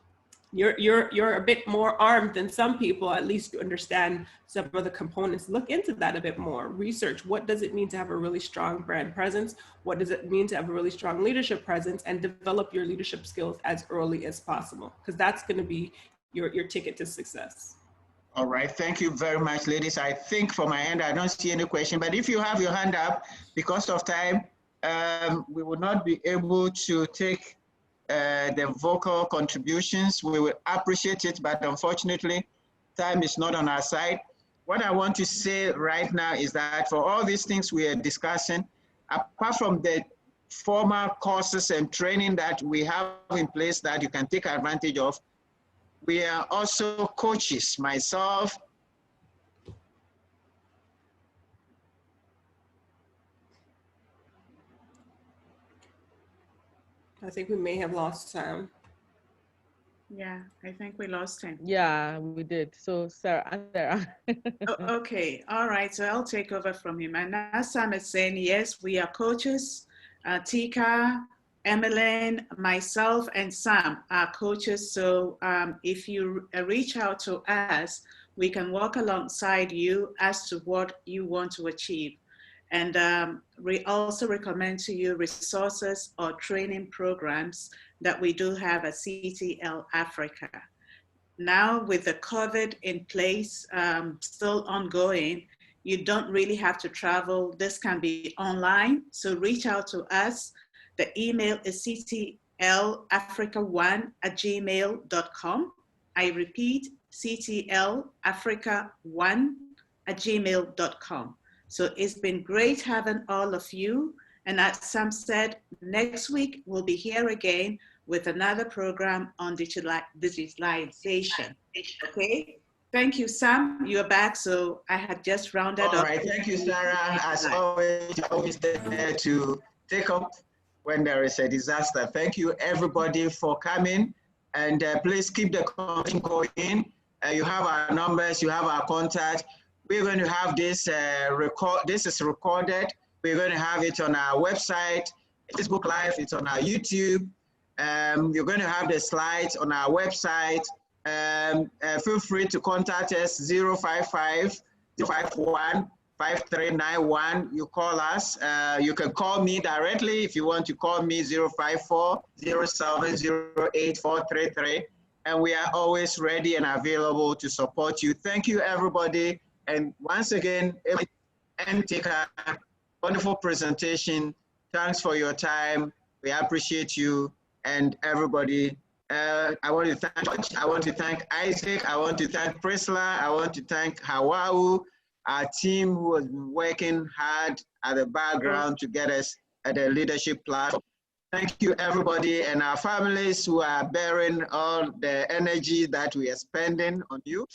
you're a bit more armed than some people. At least you understand some of the components. Look into that a bit more. Research, what does it mean to have a really strong brand presence? What does it mean to have a really strong leadership presence? And develop your leadership skills as early as possible, because that's going to be your ticket to success. All right, thank you very much, ladies. I think from my end, I don't see any question, but if you have your hand up, because of time, we will not be able to take the vocal contributions. We will appreciate it, but unfortunately, time is not on our side. What I want to say right now is that for all these things we are discussing, apart from the formal courses and training that we have in place that you can take advantage of, we are also coaches. Myself, I think we may have lost Sam. Yeah, I think we lost him. Yeah, we did. So Sarah. Okay, all right, so I'll take over from him. And as Sam is saying, yes, we are coaches. Tika, Emmeline, myself, and Sam are coaches. So if you reach out to us, we can walk alongside you as to what you want to achieve. And we also recommend to you resources or training programs that we do have at CTL Africa. Now with the COVID in place, still ongoing, you don't really have to travel. This can be online, so reach out to us. The email is ctlafrica1@gmail.com. I repeat, ctlafrica1@gmail.com. So it's been great having all of you. And as Sam said, next week we'll be here again with another program on digitalization. Okay? Thank you, Sam. You're back. So I had just rounded up. All right. Thank you, Sarah. As always there to take up when there is a disaster. Thank you, everybody, for coming. And please keep the conversation going. You have our numbers. You have our contact. We're going to have this this is recorded. We're going to have it on our website, Facebook Live. It's on our YouTube. You're going to have the slides on our website. Feel free to contact us 055-051-5391. You call us. You can call me directly if you want to call me 054-0708-433. And we are always ready and available to support you. Thank you, everybody. And once again, and take a wonderful presentation. Thanks for your time. We appreciate you and everybody. I want to thank George. I want to thank Isaac. I want to thank Priscilla. I want to thank Hawau, our team who has been working hard at the background to get us at the leadership platform. Thank you, everybody, and our families who are bearing all the energy that we are spending on you.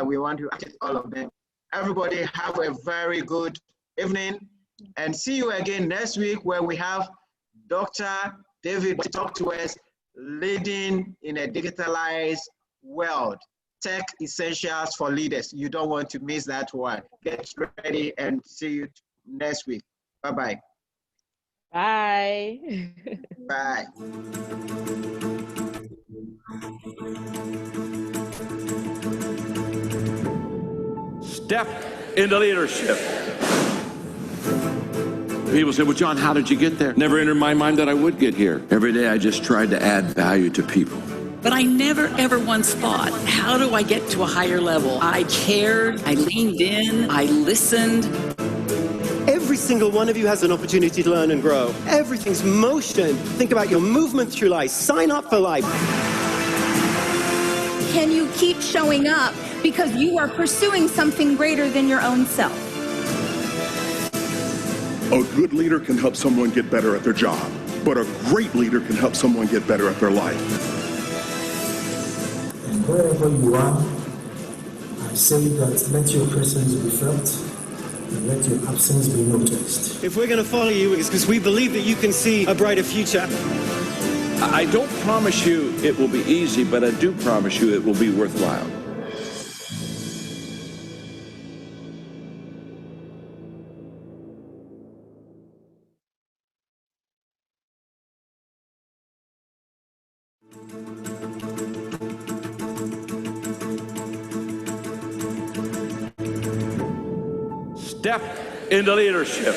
We want to appreciate all of them. Everybody have a very good evening, and see you again next week where we have Dr. David to talk to us, leading in a digitalized world, tech essentials for leaders. You don't want to miss that one. Get ready and see you next week. Bye-bye. Bye. Bye. Step into leadership. People say, well, John, how did you get there? Never entered my mind that I would get here. Every day I just tried to add value to people. But I never, ever once thought, how do I get to a higher level? I cared, I leaned in, I listened. Every single one of you has an opportunity to learn and grow. Everything's motion. Think about your movement through life. Sign up for life. Can you keep showing up because you are pursuing something greater than your own self. A good leader can help someone get better at their job, but a great leader can help someone get better at their life. And wherever you are, I say that let your presence be felt and let your absence be noticed. If we're going to follow you, it's because we believe that you can see a brighter future. I don't promise you it will be easy, but I do promise you it will be worthwhile. Step into leadership.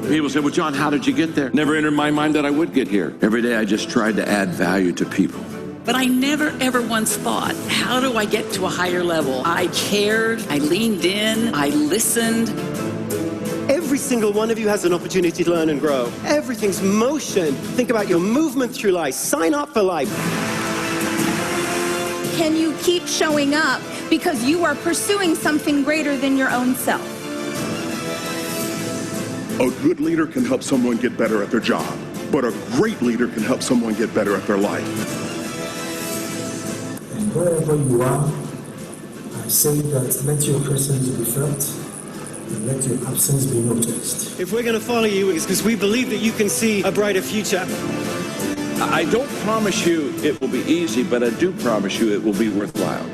People say, well, John, how did you get there? Never entered my mind that I would get here. Every day I just tried to add value to people. But I never ever once thought, how do I get to a higher level? I cared, I leaned in, I listened. Every single one of you has an opportunity to learn and grow. Everything's motion. Think about your movement through life. Sign up for life. Can you keep showing up because you are pursuing something greater than your own self? A good leader can help someone get better at their job, but a great leader can help someone get better at their life. And wherever you are, I say that let your presence be felt and let your absence be noticed. If we're going to follow you, it's because we believe that you can see a brighter future. I don't promise you it will be easy, but I do promise you it will be worthwhile.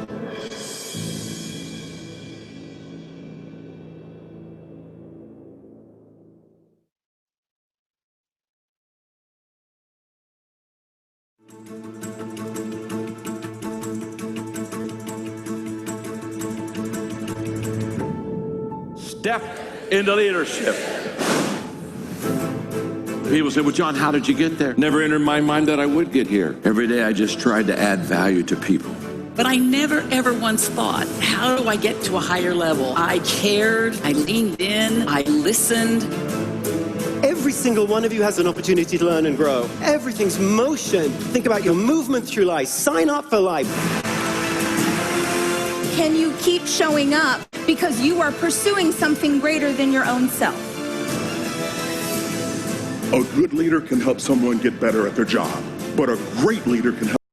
Step into leadership. People say, well, John, how did you get there? Never entered my mind that I would get here. Every day I just tried to add value to people. But I never ever once thought, how do I get to a higher level? I cared, I leaned in, I listened. Every single one of you has an opportunity to learn and grow. Everything's motion. Think about your movement through life. Sign up for life. Can you keep showing up because you are pursuing something greater than your own self? A good leader can help someone get better at their job, but a great leader can help